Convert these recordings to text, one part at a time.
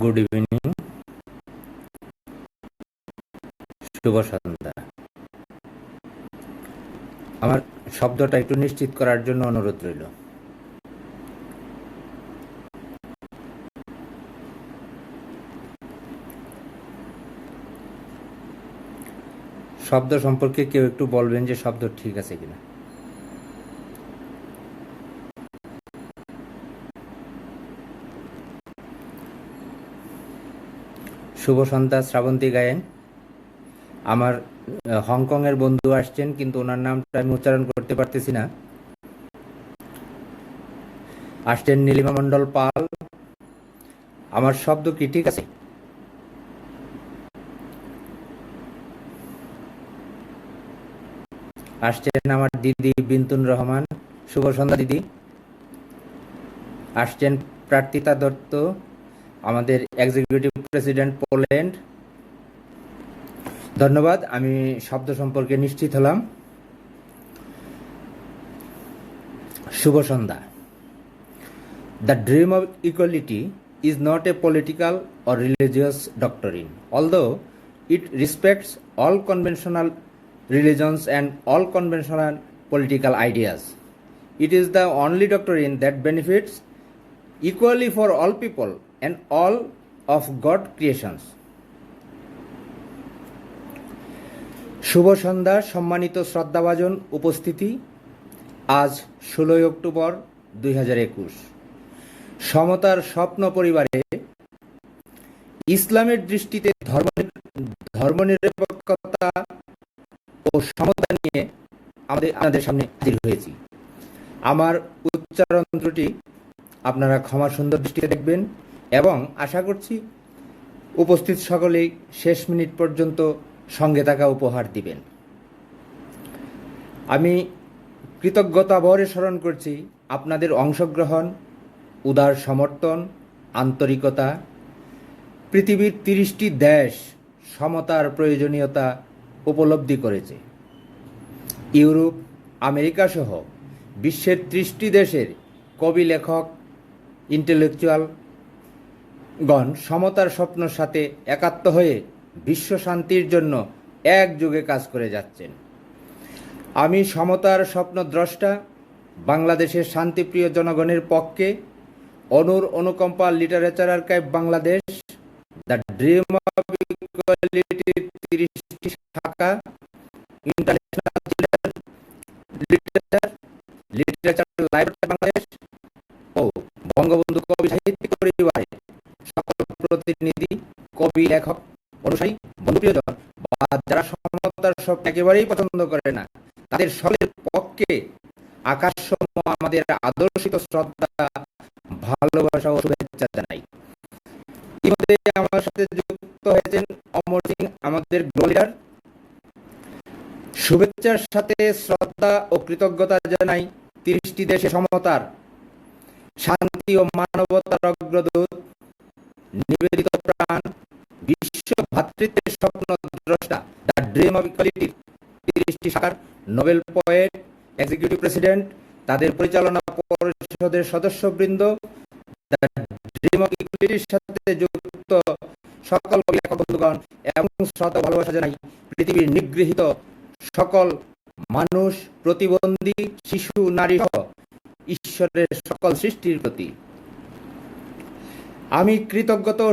Good evening, শুভ সন্ধ্যা। আমার শব্দটা একটু নিশ্চিত করার জন্য অনুরোধ রইল। শব্দ সম্পর্কে কেউ একটু বলবেন যে শব্দ ঠিক আছে কিনা। শুভ সন্ধ্যা শ্রাবন্তী গায়েন। আমার হংকংয়ের বন্ধু আসছেন, কিন্তু ওনার নামটা আমি উচ্চারণ করতে পারতেছি না। আসছেন নীলিমা মণ্ডল পাল। আমার শব্দ কি ঠিক আছে? আসছেন আমার দিদি বিন্তুন রহমান। শুভ সন্ধ্যা দিদি। আসছেন প্রার্থিতা দত্ত, আমাদের এক্সিকিউটিভ প্রেসিডেন্ট পোল্যান্ড। ধন্যবাদ, আমি শব্দ সম্পর্কে নিশ্চিত হলাম। শুভ সন্ধ্যা। The dream of equality is not a political or religious doctrine, although it respects all conventional religions and all conventional political ideas. It is the only doctrine that benefits equally for all people and all of God's creations. শুভ সন্ধ্যা সম্মানিত শ্রদ্ধাভাজন উপস্থিতি। আজ 16 October 2021। সমতার স্বপ্ন পরিবারে ইসলামের দৃষ্টিতে ধর্মনিরপেক্ষতা ও সমতা নিয়ে আপনাদের সামনে হাজির হয়েছি। আমার উচ্চারণ ত্রুটি আপনারা ক্ষমা সুন্দর দৃষ্টিতে দেখবেন এবং আশা করছি উপস্থিত সকলেই শেষ মিনিট পর্যন্ত সঙ্গে থাকা উপহার দিবেন। আমি কৃতজ্ঞতা ভরে স্মরণ করছি আপনাদের অংশগ্রহণ, উদার সমর্থন, আন্তরিকতা। পৃথিবীর 30টি দেশ সমতার প্রয়োজনীয়তা উপলব্ধি করেছে। ইউরোপ, আমেরিকা সহ বিশ্বের 30টি দেশের কবি, লেখক, ইন্টেলেকচুয়ালগণ সমতার স্বপ্নের সাথে একাত্ম হয়ে বিশ্ব শান্তির জন্য একযোগে কাজ করে যাচ্ছেন। আমি সমতার স্বপ্নদ্রষ্টা বাংলাদেশের শান্তিপ্রিয় জনগণের পক্ষে অনুর অনুকম্পা literature archive Bangladesh, the dream of ইকুয়ালিটির 30টি শাখা, international children literature library Bangladesh ও বঙ্গবন্ধু কবি সাহিত্যিক পরিবারের সকল প্রতিনিধি, কবি, লেখক, অনুসারী, বন্ধুপ্রিয়জন বা যারা সমতার স্বপ্ন একেবারেই পছন্দ করে না, তাদের সকলের পক্ষে আকাশসম আমাদের আদর্শিত শ্রদ্ধা, ভালোবাসা ও শুভেচ্ছা জানাই। ইতিমধ্যে আমার সাথে যুক্ত হয়েছেন অমর সিং, আমাদের গ্লোরিয়ার। শুভেচ্ছার সাথে শ্রদ্ধা ও কৃতজ্ঞতা জানাই 30টি দেশে সমতার, শান্তি ও মানবতার অগ্রদূত, নিবেদিত প্রাণ, বিশ্ব ভ্রাতৃত্বের স্বপ্ন দ্রষ্টা, দ্য ড্রিম অফ ইকুয়ালিটির 30টি শাখার নোবেল পোয়েট, এক্সিকিউটিভ প্রেসিডেন্ট, তাদের পরিচালনা পরিষদের সদস্যবৃন্দ, দ্য ড্রিম অফ ইকুয়ালিটির সাথে যুক্ত সকল কবি, লেখক বন্ধুগণ এবং শ্রদ্ধা ভালোবাসা জানাই পৃথিবীর নিগৃহীত সকল মানুষ, প্রতিবন্ধী, শিশু, নারী সহ ঈশ্বরের সকল সৃষ্টির প্রতি। আমি কৃতজ্ঞতা ও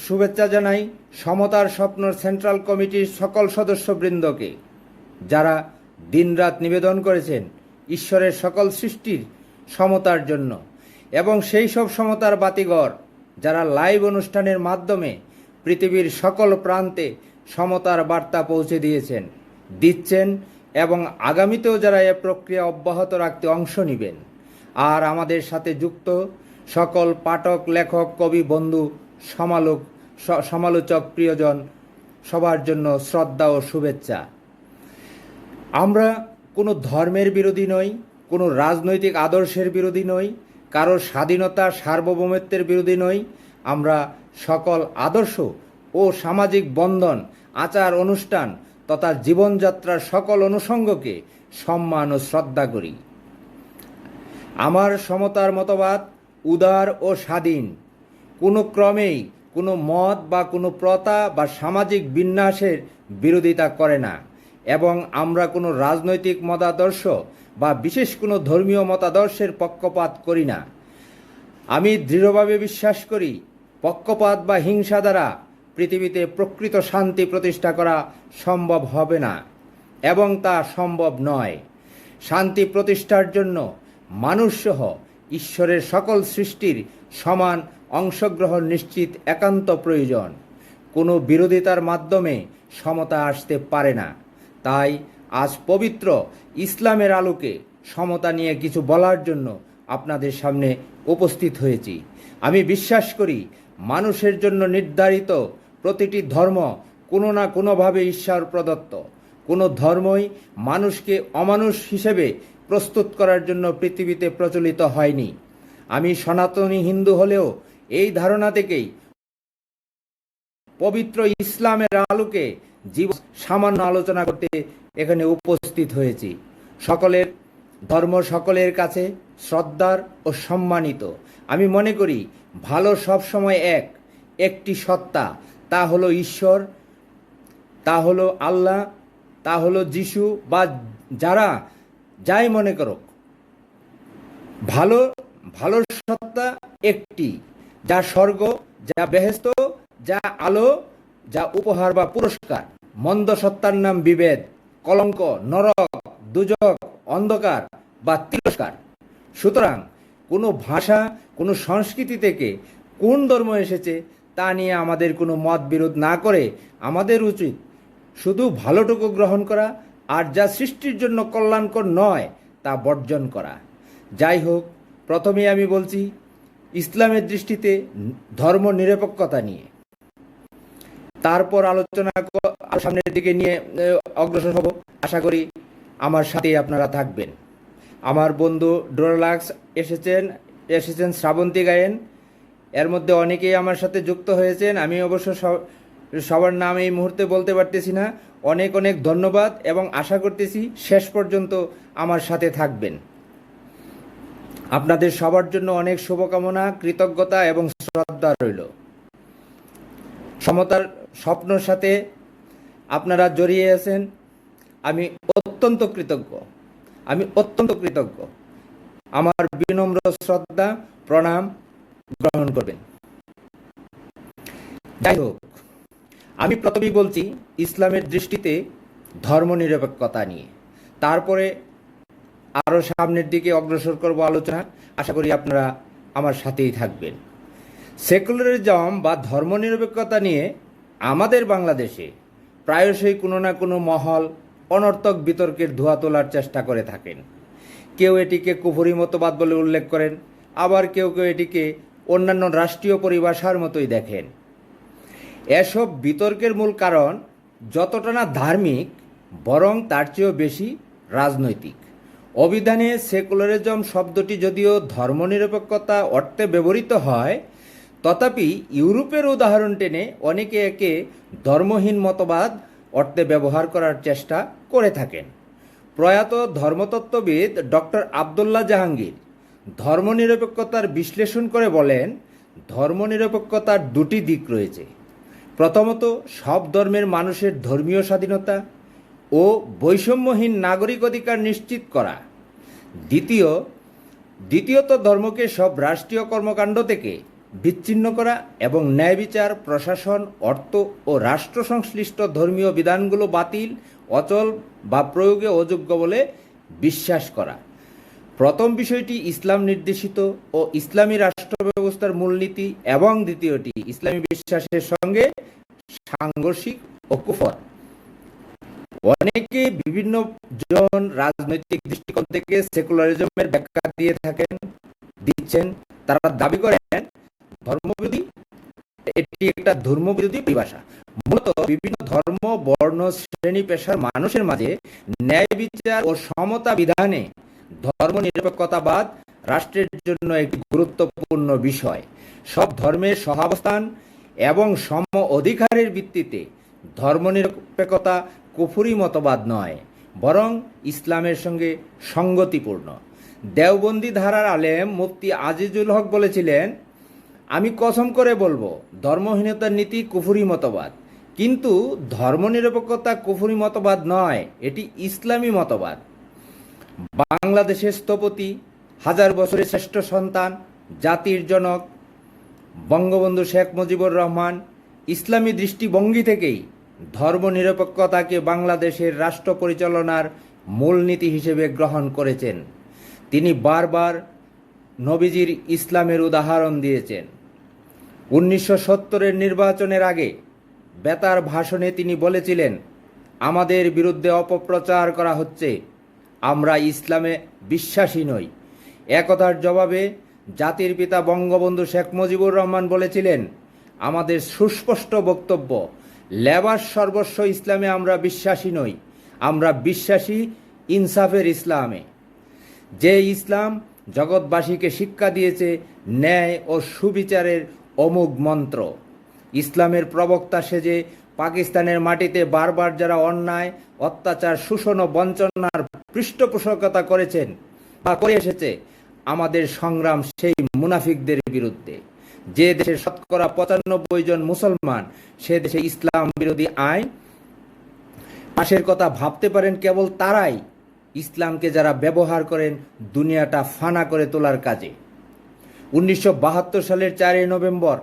শুভেচ্ছা জানাই সমতার স্বপ্ন সেন্ট্রাল কমিটির সকল সদস্যবৃন্দকে, যারা দিনরাত নিবেদন করেছেন ঈশ্বরের সকল সৃষ্টির সমতার জন্য, এবং সেই সব সমতার বাতিঘর যারা লাইভ অনুষ্ঠানের মাধ্যমে পৃথিবীর সকল প্রান্তে সমতার বার্তা পৌঁছে দিচ্ছেন এবং আগামীতেও যারা এ প্রক্রিয়া অব্যাহত রাখতে অংশ নেবেন। আর আমাদের সাথে যুক্ত সকল পাঠক, লেখক, কবি, বন্ধু, সমালোচক, প্রিয়জন, সবার জন্য শ্রদ্ধা ও শুভেচ্ছা। আমরা কোনো ধর্মের বিরোধী নই, কোনো রাজনৈতিক আদর্শের বিরোধী নই, কারো স্বাধীনতা, সার্বভৌমত্বের বিরোধী নই। আমরা সকল আদর্শ ও সামাজিক বন্ধন, আচার অনুষ্ঠান তথা জীবনযাত্রার সকল অনুষঙ্গকে সম্মান ও শ্রদ্ধা করি। আমার সমতার মতবাদ উদার ও স্বাধীন, কোনো ক্রমেই কোনো মত বা কোনো প্রথা বা সামাজিক বিন্যাসের বিরোধিতা করে না, এবং আমরা কোনো রাজনৈতিক মতাদর্শ বা বিশেষ কোনো ধর্মীয় মতাদর্শের পক্ষপাত করি না। আমি দৃঢ়ভাবে বিশ্বাস করি, পক্ষপাত বা হিংসা দ্বারা পৃথিবীতে প্রকৃত শান্তি প্রতিষ্ঠা করা সম্ভব হবে না, এবং তা সম্ভব নয়। শান্তি প্রতিষ্ঠার জন্য মানুষসহ ঈশ্বরের সকল সৃষ্টির সমান অংশগ্রহণ নিশ্চিত একান্ত প্রয়োজন। কোনো বিরোধিতার মাধ্যমে সমতা আসতে পারে না। তাই আজ পবিত্র ইসলামের আলোকে সমতা নিয়ে কিছু বলার জন্য আপনাদের সামনে উপস্থিত হয়েছি। আমি বিশ্বাস করি, মানুষের জন্য নির্ধারিত প্রতিটি ধর্ম কোনো না কোনোভাবে ঈশ্বর প্রদত্ত। কোনো ধর্মই মানুষকে অমানুষ হিসেবে প্রস্তুত করার জন্য পৃথিবীতে প্রচলিত হয়নি। আমি সনাতনী হিন্দু হলেও এই ধারণা থেকেই পবিত্র ইসলামের আলোকে জীবন সামান্য আলোচনা করতে এখানে উপস্থিত হয়েছি। সকলের ধর্ম সকলের কাছে শ্রদ্ধার ও সম্মানিত। আমি মনে করি ভালো সবসময় একটি সত্তা, তা হলো ঈশ্বর, তা হলো আল্লাহ, তা হলো যিশু, বা যাই মনে করুক, ভালো ভালো সত্তা একটি, যা স্বর্গ, যা বেহেশত, যা আলো, যা উপহার বা পুরস্কার। মন্দ সত্তার নাম বিভেদ, কলঙ্ক, নরক, দুজক, অন্ধকার বা তিরস্কার। সুতরাং কোনো ভাষা, কোনো সংস্কৃতি থেকে কোন ধর্ম এসেছে তা নিয়ে আমাদের কোনো মত বিরোধ না করে আমাদের উচিত শুধু ভালোটুকু গ্রহণ করা, আর যা সৃষ্টির জন্য কল্যাণকর নয় তা বর্জন করা। যাই হোক, প্রথমেই আমি বলছি ইসলামের দৃষ্টিতে ধর্ম নিরপেক্ষতা নিয়ে, তারপর আলোচনা সামনের দিকে নিয়ে অগ্রসর হব। আশা করি আমার সাথেই আপনারা থাকবেন। আমার বন্ধু ডোরালাক্স এসেছেন শ্রাবন্তী গায়েন। এর মধ্যে অনেকেই আমার সাথে যুক্ত হয়েছেন। আমি অবশ্য সবার নাম এই মুহূর্তে বলতে পারতেছি না। অনেক অনেক ধন্যবাদ, এবং আশা করতেছি শেষ পর্যন্ত আমার সাথে থাকবেন। আপনাদের সবার জন্য অনেক শুভকামনা, কৃতজ্ঞতা এবং শ্রদ্ধা রইল। সমতার স্বপ্নের সাথে আপনারা জড়িয়ে আছেন। আমি অত্যন্ত কৃতজ্ঞ। আমার বিনম্র শ্রদ্ধা প্রণাম গ্রহণ করবেন। যাই হোক, আমি প্রথমেই বলছি ইসলামের দৃষ্টিতে ধর্মনিরপেক্ষতা নিয়ে, তারপরে আরও সামনের দিকে অগ্রসর করব আলোচনা। আশা করি আপনারা আমার সাথেই থাকবেন। সেকুলারিজম বা ধর্মনিরপেক্ষতা নিয়ে আমাদের বাংলাদেশে প্রায়শই কোনো না কোনো মহল অনর্থক বিতর্কের ধোঁয়া তোলার চেষ্টা করে থাকেন। কেউ এটিকে কুফরি মতবাদ বলে উল্লেখ করেন, আবার কেউ এটিকে অন্যান্য রাষ্ট্রীয় পরিভাষার মতোই দেখেন। এসব বিতর্কের মূল কারণ যতটা না ধার্মিক, বরং তার চেয়েও বেশি রাজনৈতিক। অভিধানে সেকুলারিজম শব্দটি যদিও ধর্মনিরপেক্ষতা অর্থে ব্যবহৃত হয়, তথাপি ইউরোপের উদাহরণ টেনে অনেকে একে ধর্মহীন মতবাদ অর্থে ব্যবহার করার চেষ্টা করে থাকেন। প্রয়াত ধর্মতত্ত্ববিদ ডক্টর আবদুল্লাহ জাহাঙ্গীর ধর্মনিরপেক্ষতার বিশ্লেষণ করে বলেন, ধর্মনিরপেক্ষতার দুটি দিক রয়েছে। প্রথমত, সব ধর্মের মানুষের ধর্মীয় স্বাধীনতা ও বৈষম্যহীন নাগরিক অধিকার নিশ্চিত করা। দ্বিতীয়ত, ধর্মকে সব রাষ্ট্রীয় কর্মকাণ্ড থেকে বিচ্ছিন্ন করা এবং ন্যায় বিচার, প্রশাসন, অর্থ ও রাষ্ট্র সংশ্লিষ্ট ধর্মীয় বিধানগুলো বাতিল, অচল বা প্রয়োগে অযোগ্য বলে বিশ্বাস করা। প্রথম বিষয়টি ইসলাম নির্দেশিত ও ইসলামী রাষ্ট্র ব্যবস্থার মূলনীতি, এবং দ্বিতীয়টি ইসলামী বিশ্বাসের সঙ্গে সাংঘর্ষিক ও কুফর। অনেকে বিভিন্ন জন রাজনৈতিক দৃষ্টিকোণ থেকে সেকুলারিজমের ব্যাখ্যা দিচ্ছেন। তারা দাবি করেন ধর্মবিরোধী, এটি একটা ধর্মবিরোধী পরিভাষা। মূলত বিভিন্ন ধর্ম, বর্ণ, শ্রেণী পেশার মানুষের মাঝে ন্যায় বিচার ও সমতা বিধানে ধর্মনিরপেক্ষতাবাদ রাষ্ট্রের জন্য একটি গুরুত্বপূর্ণ বিষয়। সব ধর্মের সহাবস্থান এবং সম অধিকারের ভিত্তিতে ধর্মনিরপেক্ষতা কুফরি মতবাদ নয়, বরং ইসলামের সঙ্গে সঙ্গতিপূর্ণ। দেওবন্দি ধারার আলেম মুফতি আজিজুল হক বলেছিলেন, আমি কসম করে বলবো, ধর্মহীনতার নীতি কুফরি মতবাদ। কিন্তু ধর্মনিরপেক্ষতা কুফরি মতবাদ নয়, এটি ইসলামী মতবাদ। বাংলাদেশের স্থপতি, হাজার বছরের শ্রেষ্ঠ সন্তান, জাতির জনক বঙ্গবন্ধু শেখ মুজিবুর রহমান ইসলামী দৃষ্টিভঙ্গি থেকেই ধর্মনিরপেক্ষতাকে বাংলাদেশের রাষ্ট্র পরিচালনার মূলনীতি হিসেবে গ্রহণ করেছেন। তিনি বারবার নবীজির ইসলামের উদাহরণ দিয়েছেন। 1970-এর নির্বাচনের আগে বেতার ভাষণে তিনি বলেছিলেন, আমাদের বিরুদ্ধে অপপ্রচার করা হচ্ছে, আমরা ইসলামে বিশ্বাসী নই। একথার জবাবে জাতির পিতা বঙ্গবন্ধু শেখ মুজিবুর রহমান বলেছিলেন, আমাদের সুস্পষ্ট বক্তব্য, লেবাস সর্বস্ব ইসলামে আমরা বিশ্বাসী নই, আমরা বিশ্বাসী ইনসাফের ইসলামে। যে ইসলাম জগৎবাসীকে শিক্ষা দিয়েছে ন্যায় ও সুবিচারের অমোঘ মন্ত্র। ইসলামের প্রবক্তা সেজে পাকিস্তানের মাটিতে বারবার যারা অন্যায়, অত্যাচার, শোষণ ও বঞ্চনার পৃষ্ঠপোষকতা করেছেন বা করে এসেছে, আমাদের সংগ্রাম সেই মুনাফিকদের বিরুদ্ধে। যে দেশে শতকরা 95 জন মুসলমান, সে দেশে ইসলাম বিরোধী আইন পাশের কথা ভাবতে পারেন কেবল তারাই, ইসলামকে যারা ব্যবহার করেন দুনিয়াটা ফানা করে তোলার কাজে। 1972 সালের 4 নভেম্বর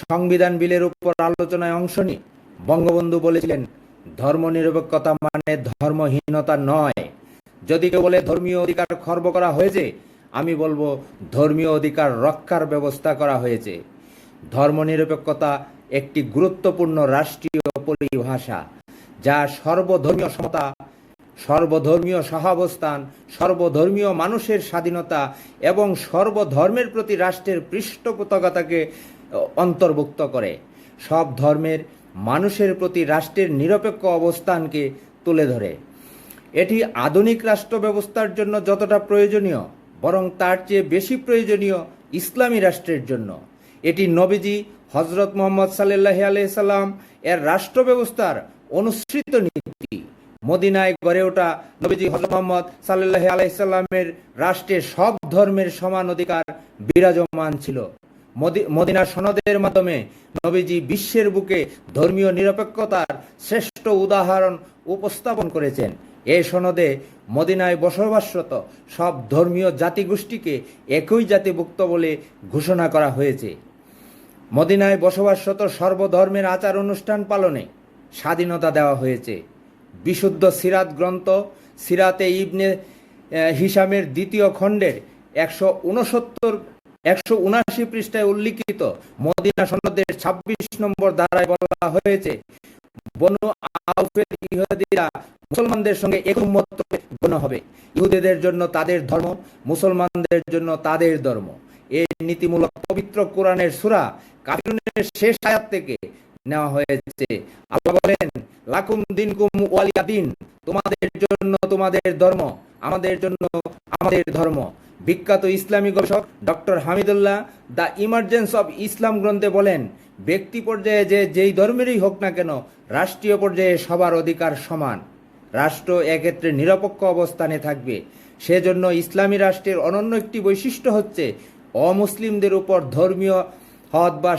সংবিধান বিলের উপর আলোচনায় অংশ নিয়ে বঙ্গবন্ধু বলেছিলেন, ধর্মনিরপেক্ষতা মানে ধর্মহীনতা নয়। যদি কেউ বলে ধর্মীয় অধিকার খর্ব করা হয়েছে, আমি বলবো ধর্মীয় অধিকার রক্ষার ব্যবস্থা করা হয়েছে। ধর্মনিরপেক্ষতা একটি গুরুত্বপূর্ণ রাষ্ট্রীয় পরিভাষা, যা সর্বধর্মীয় সমতা, সর্বধর্মীয় সহাবস্থান, সর্বধর্মীয় মানুষের স্বাধীনতা এবং সর্বধর্মের প্রতি রাষ্ট্রের পৃষ্ঠপোষকতাকে অন্তর্ভুক্ত করে। সব ধর্মের মানুষের প্রতি রাষ্ট্রের নিরপেক্ষ অবস্থানকে তুলে ধরে। এটি আধুনিক রাষ্ট্র ব্যবস্থার জন্য যতটা প্রয়োজনীয়, বরং তার চেয়ে বেশি প্রয়োজনীয় ইসলামী রাষ্ট্রের জন্য। এটি নবীজি হজরত মুহাম্মদ সাল্লাল্লাহু আলাইহি সাল্লাম এর রাষ্ট্র ব্যবস্থার অনুসৃত নীতি। মদিনায় গড়ে ওঠা নবীজি হজরত মুহাম্মদ সাল্লাল্লাহু আলাইহি সাল্লামের রাষ্ট্রে সব ধর্মের সমান অধিকার বিরাজমান ছিল। মদিনা সনদের মাধ্যমে নবীজি বিশ্বের বুকে ধর্মীয় নিরপেক্ষতার শ্রেষ্ঠ উদাহরণ উপস্থাপন করেছেন। এই সনদে মদিনায় বসবাসরত সব ধর্মীয় জাতিগোষ্ঠীকে একই জাতিভুক্ত বলে ঘোষণা করা হয়েছে। মদিনায় বসবাসরত সর্বধর্মের আচার অনুষ্ঠান পালনে স্বাধীনতা দেওয়া হয়েছে। বিশুদ্ধ সিরাত গ্রন্থ সিরাতে ইবনে হিশামের 2য় খণ্ডের 179 পৃষ্ঠায় উল্লিখিত মদিনা সনদের 26 নম্বর ধারায় বলা হয়েছে, বনু আউফের ইহুদিরা মুসলমানদের সঙ্গে একমত গণ্য হবে। ইহুদিদের জন্য তাদের ধর্ম, মুসলমানদের জন্য তাদের ধর্ম। এই নীতিমূলক পবিত্র কোরআনের সূরা কাফিরুনের শেষ আয়াত থেকে নেওয়া হয়েছে। আল্লাহ বলেন, লাকুম দিনকুম ওয়ালিয়া দিন, তোমাদের জন্য তোমাদের ধর্ম, আমাদের জন্য আমাদের ধর্ম। বিখ্যাত ইসলামী গবেষক doctor Hamidullah the emergence of Islam গ্রন্থে বলেন, ব্যক্তি পর্যায়ে যেই ধর্মেরই হোক না কেন, রাষ্ট্রীয় পর্যায়ে সবার অধিকার সমান। রাষ্ট্র এক্ষেত্রে নিরপেক্ষ অবস্থানে থাকবে। সেজন্য ইসলামী রাষ্ট্রের অনন্য একটি বৈশিষ্ট্য হচ্ছে, অমুসলিমদের উপর ধর্মীয় হদ বা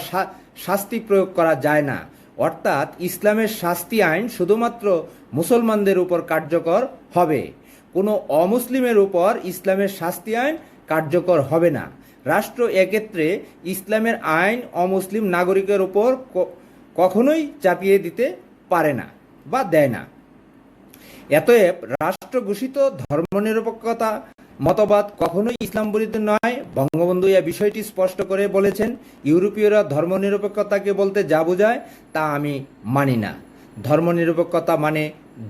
শাস্তি প্রয়োগ করা যায় না। অর্থাৎ ইসলামের শাস্তি আইন শুধুমাত্র মুসলমানদের উপর কার্যকর হবে, কোনো অমুসলিমের উপর ইসলামের শাস্তি আইন কার্যকর হবে না। রাষ্ট্র এক্ষেত্রে ইসলামের আইন অমুসলিম নাগরিকের উপর কখনোই চাপিয়ে দিতে পারে না বা দেয় না। এতএব রাষ্ট্র ঘোষিত ধর্মনিরপেক্ষতা মতবাদ কখনোই ইসলাম বিরোধী নয়। বঙ্গবন্ধু এই বিষয়টি স্পষ্ট করে বলেছেন, ইউরোপীয়রা ধর্মনিরপেক্ষতাকে বলতে যা বোঝায় তা আমি মানি না। ধর্মনিরপেক্ষতা মানে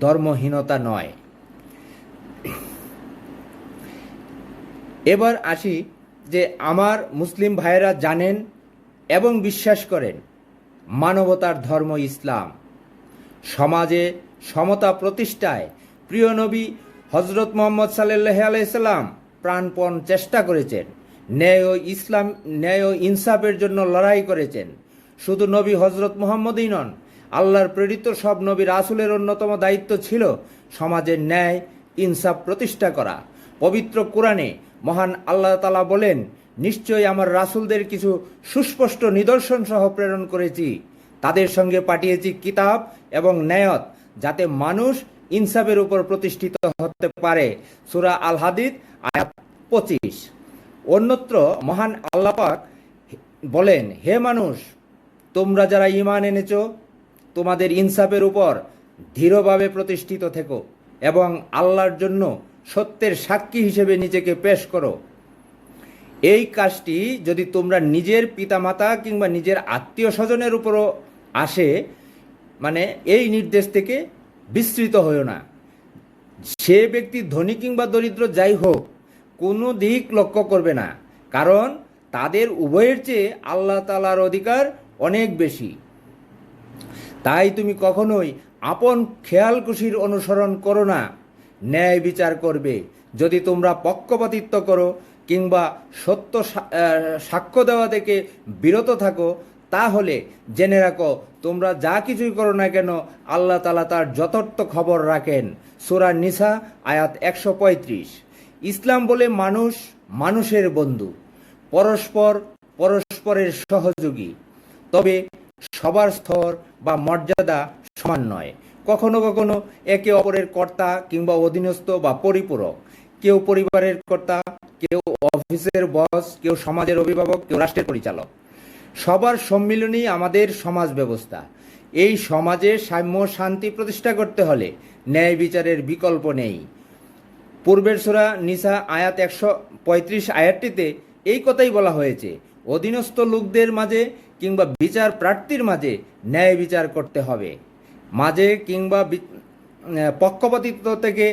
ধর্মহীনতা নয়। এবার আসি যে আমার মুসলিম ভাইয়েরা জানেন এবং বিশ্বাস করেন মানবতার ধর্ম ইসলাম। সমাজে সমতা প্রতিষ্ঠায় প্রিয় নবী হজরত মুহাম্মদ সাল্লাল্লাহু আলাইহি সাল্লাম প্রাণপণ চেষ্টা করেছেন। ন্যায় ও ইনসাফের জন্য লড়াই করেছেন। শুধু নবী হজরত মুহাম্মদই নন, আল্লাহর প্রেরিত সব নবী রাসূলের অন্যতম দায়িত্ব ছিল সমাজের ন্যায় ইনসাফ প্রতিষ্ঠা করা। পবিত্র কোরআনে মহান আল্লাহ তাআলা বলেন, নিশ্চয়ই আমার রাসূলদের কিছু সুস্পষ্ট নিদর্শন সহ প্রেরণ করেছি। তাদের সঙ্গে পাঠিয়েছি কিতাব এবং ন্যায়ত, যাতে মানুষ ইনসাফের উপর প্রতিষ্ঠিত হতে পারে। সূরা আল হাদিদ আয়াত 25। অন্যত্র মহান আল্লাহ পাক বলেন, হে মানুষ, তোমরা যারা ঈমান এনেছো, তোমাদের ইনসাফের উপর দৃঢ়ভাবে প্রতিষ্ঠিত থেকো এবং আল্লাহর জন্য সত্যের সাক্ষী হিসেবে নিজেকে পেশ করো। এই কাজটি যদি তোমরা নিজের পিতামাতা কিংবা নিজের আত্মীয় স্বজনের উপরও আসে, মানে এই নির্দেশ থেকে বিস্তৃত হয়েও না। সে ব্যক্তি ধনী কিংবা দরিদ্র যাই হোক, কোনো দিক লক্ষ্য করবে না, কারণ তাদের উভয়ের চেয়ে আল্লাহ তাআলার অধিকার অনেক বেশি। তাই তুমি কখনোই আপন খেয়াল খুশির অনুসরণ করো না, ন্যায় বিচার করবে। যদি তোমরা পক্ষপাতিত্ব করো কিংবা সত্য সাক্ষ্য দেওয়া থেকে বিরত থাকো, তাহলে জেনে রাখো, তোমরা যা কিছুই করো না কেন, আল্লাহ তাআলা তার যথার্থ খবর রাখেন। সূরা নিসা আয়াত 135। ইসলাম বলে মানুষ মানুষের বন্ধু, পরস্পর পরস্পরের সহযোগী। তবে সবার স্তর বা মর্যাদা সমান নয়। কখনো কখনো একে অপরের কর্তা কিংবা অধীনস্থ বা পরিপূরক। কেউ পরিবারের কর্তা, কেউ অফিসের বস, কেউ সমাজের অভিভাবক, কেউ রাষ্ট্রের পরিচালক। সবার সম্মিলনই আমাদের সমাজ ব্যবস্থা। এই সমাজে সাম্য শান্তি প্রতিষ্ঠা করতে হলে ন্যায় বিচারের বিকল্প নেই। পূর্বের সূরা নিসা আয়াত 135 আয়াতটিতে এই কথাই বলা হয়েছে। অধীনস্থ লোকদের মাঝে কিংবা বিচার প্রার্থীর মাঝে ন্যায় বিচার করতে হবে। মাঝে কিংবা পক্ষপাতিত্ব থেকে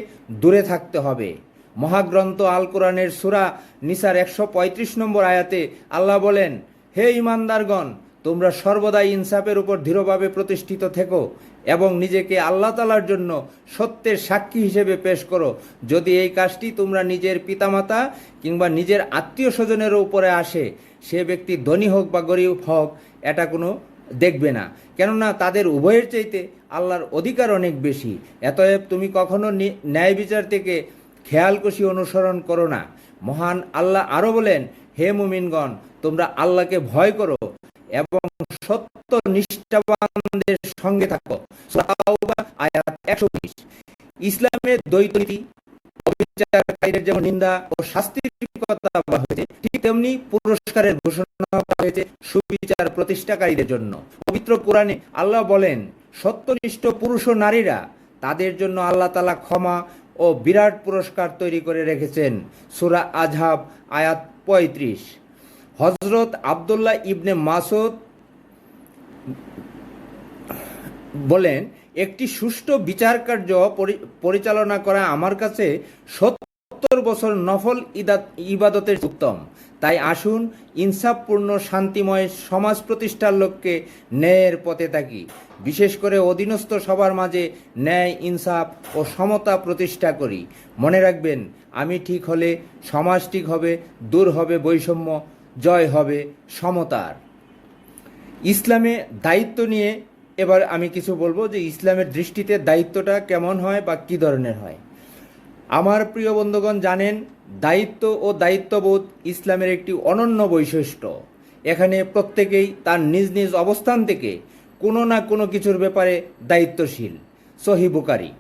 দূরে থাকতে হবে। মহাগ্রন্থ আল কোরআনের সূরা নিসার 135 নম্বর আয়াতে আল্লাহ বলেন, হে ঈমানদারগণ, তোমরা সর্বদাই ইনসাফের উপর দৃঢ়ভাবে প্রতিষ্ঠিত থেকো এবং নিজেকে আল্লাহ তাআলার জন্য সত্যের সাক্ষী হিসেবে পেশ করো। যদি এই কাজটি তোমরা নিজের পিতামাতা কিংবা নিজের আত্মীয় স্বজনের উপরে আসে, সে ব্যক্তি ধনী হোক বা গরিব হোক, এটা কোনো দেখবে না, কেননা তাদের উভয়ের চাইতে আল্লাহর অধিকার অনেক বেশি। এতএব তুমি কখনো ন্যায় বিচার থেকে খেয়ালকুশি অনুসরণ করো না। মহান আল্লাহ আরও বলেন, হে মুমিনগণ, তোমরা আল্লাহকে ভয় করো এবং সত্য নিষ্ঠাবানদের সঙ্গে থাকো। সূরা তাওবা আয়াত 120। ইসলামের দ্বৈত নীতি, অবিচারকারীদের যেমন নিন্দা ও শাস্তির কথা বলা হয়েছে, ঠিক তেমনি পুরস্কারের ঘোষণা করা হয়েছে সুবিচার প্রতিষ্ঠাকারীদের জন্য। পবিত্র কোরআনে আল্লাহ বলেন, সত্যনিষ্ঠ পুরুষ ও নারীরা, তাদের জন্য আল্লাহ তাআলা ক্ষমা ও বিরাট পুরস্কার তৈরি করে রেখেছেন। সূরা আজহাব আয়াত 35। হযরত আব্দুল্লাহ ইবনে মাসউদ বলেন, একটি সুষ্ঠু বিচার কার্য পরিচালনা করা আমার কাছে 70 বছর নফল ইবাদতের উত্তম। তাই আসুন ইনসাফপূর্ণ শান্তিময় সমাজ প্রতিষ্ঠার লক্ষ্যে ন্যায়ের পথে থাকি। বিশেষ করে অধীনস্থ সবার মাঝে ন্যায়, ইনসাফ ও সমতা প্রতিষ্ঠা করি। মনে রাখবেন, আমি ঠিক হলে সমাজ ঠিক হবে, দূর হবে বৈষম্য, জয় হবে সমতার। ইসলামে দায়িত্ব নিয়ে এবার আমি কিছু বলবো যে ইসলামের দৃষ্টিতে দায়িত্বটা কেমন হয় বা কী ধরনের হয়। আমার প্রিয় বন্ধুগণ জানেন, দায়িত্ব ও দায়িত্ববোধ ইসলামের একটি অনন্য বৈশিষ্ট্য। এখানে প্রত্যেকেই তার নিজ নিজ অবস্থান থেকে কোনো না কোনো কিছুর ব্যাপারে দায়িত্বশীল। সহিহ বুখারী।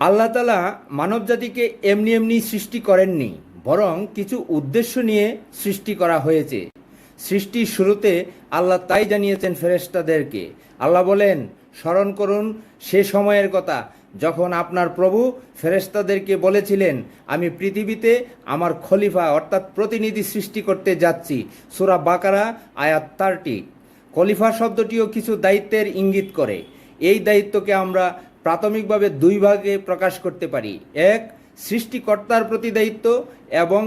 আল্লাহ তাআলা মানবজাতিকে এমনি এমনি সৃষ্টি করেননি, বরং কিছু উদ্দেশ্য নিয়ে সৃষ্টি করা হয়েছে। সৃষ্টির শুরুতে আল্লাহ তাই জানিয়েছেন ফেরেশতাদেরকে। আল্লাহ বলেন, স্মরণ করুন সে সময়ের কথা যখন আপনার প্রভু ফেরেশতাদেরকে বলেছিলেন, আমি পৃথিবীতে আমার খলিফা অর্থাৎ প্রতিনিধি সৃষ্টি করতে যাচ্ছি। সূরা বাকারা আয়াত 30। খলিফা শব্দটিও কিছু দায়িত্বের ইঙ্গিত করে। এই দায়িত্বকে আমরা প্রাথমিকভাবে দুই ভাগে প্রকাশ করতে পারি। এক, সৃষ্টিকর্তার প্রতি দায়িত্ব এবং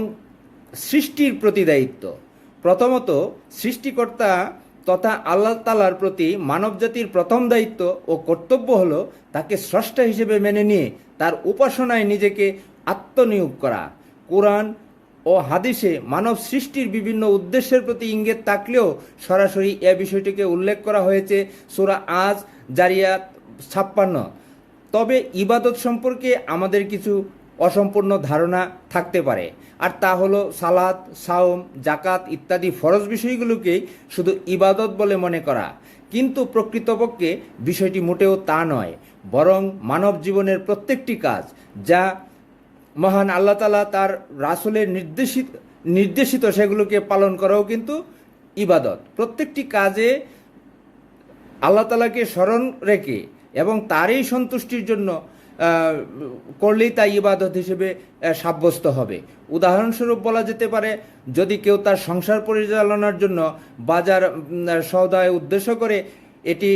সৃষ্টির প্রতি দায়িত্ব। প্রথমত, সৃষ্টিকর্তা তথা আল্লাহ তাআলার প্রতি মানবজাতির প্রথম দায়িত্ব ও কর্তব্য হলো তাকে স্রষ্টা হিসেবে মেনে নিয়ে তার উপাসনায় নিজেকে আত্মনিয়োগ করা। কোরআন ও হাদিসে মানব সৃষ্টির বিভিন্ন উদ্দেশ্যের প্রতি ইঙ্গিত থাকলেও সরাসরি এ বিষয়টিকে উল্লেখ করা হয়েছে সূরা আজ জারিয়াত 56। তবে ইবাদত সম্পর্কে আমাদের কিছু অসম্পূর্ণ ধারণা থাকতে পারে, আর তা হলো সালাত, সাওম, জাকাত ইত্যাদি ফরজ বিষয়গুলোকেই শুধু ইবাদত বলে মনে করা। কিন্তু প্রকৃতপক্ষে বিষয়টি মোটেও তা নয়, বরং মানব জীবনের প্রত্যেকটি কাজ যা মহান আল্লাহ তাআলা তার রাসূলের নির্দেশিত সেগুলোকে পালন করাও কিন্তু ইবাদত। প্রত্যেকটি কাজে আল্লাহ তাআলাকে স্মরণ রেখে এবং তারই সন্তুষ্টির জন্য করলেই তা ইবাদত হিসেবে সাব্যস্ত হবে। উদাহরণস্বরূপ বলা যেতে পারে, যদি কেউ তার সংসার পরিচালনার জন্য বাজার সওদায় উদ্দেশ্য করে এটি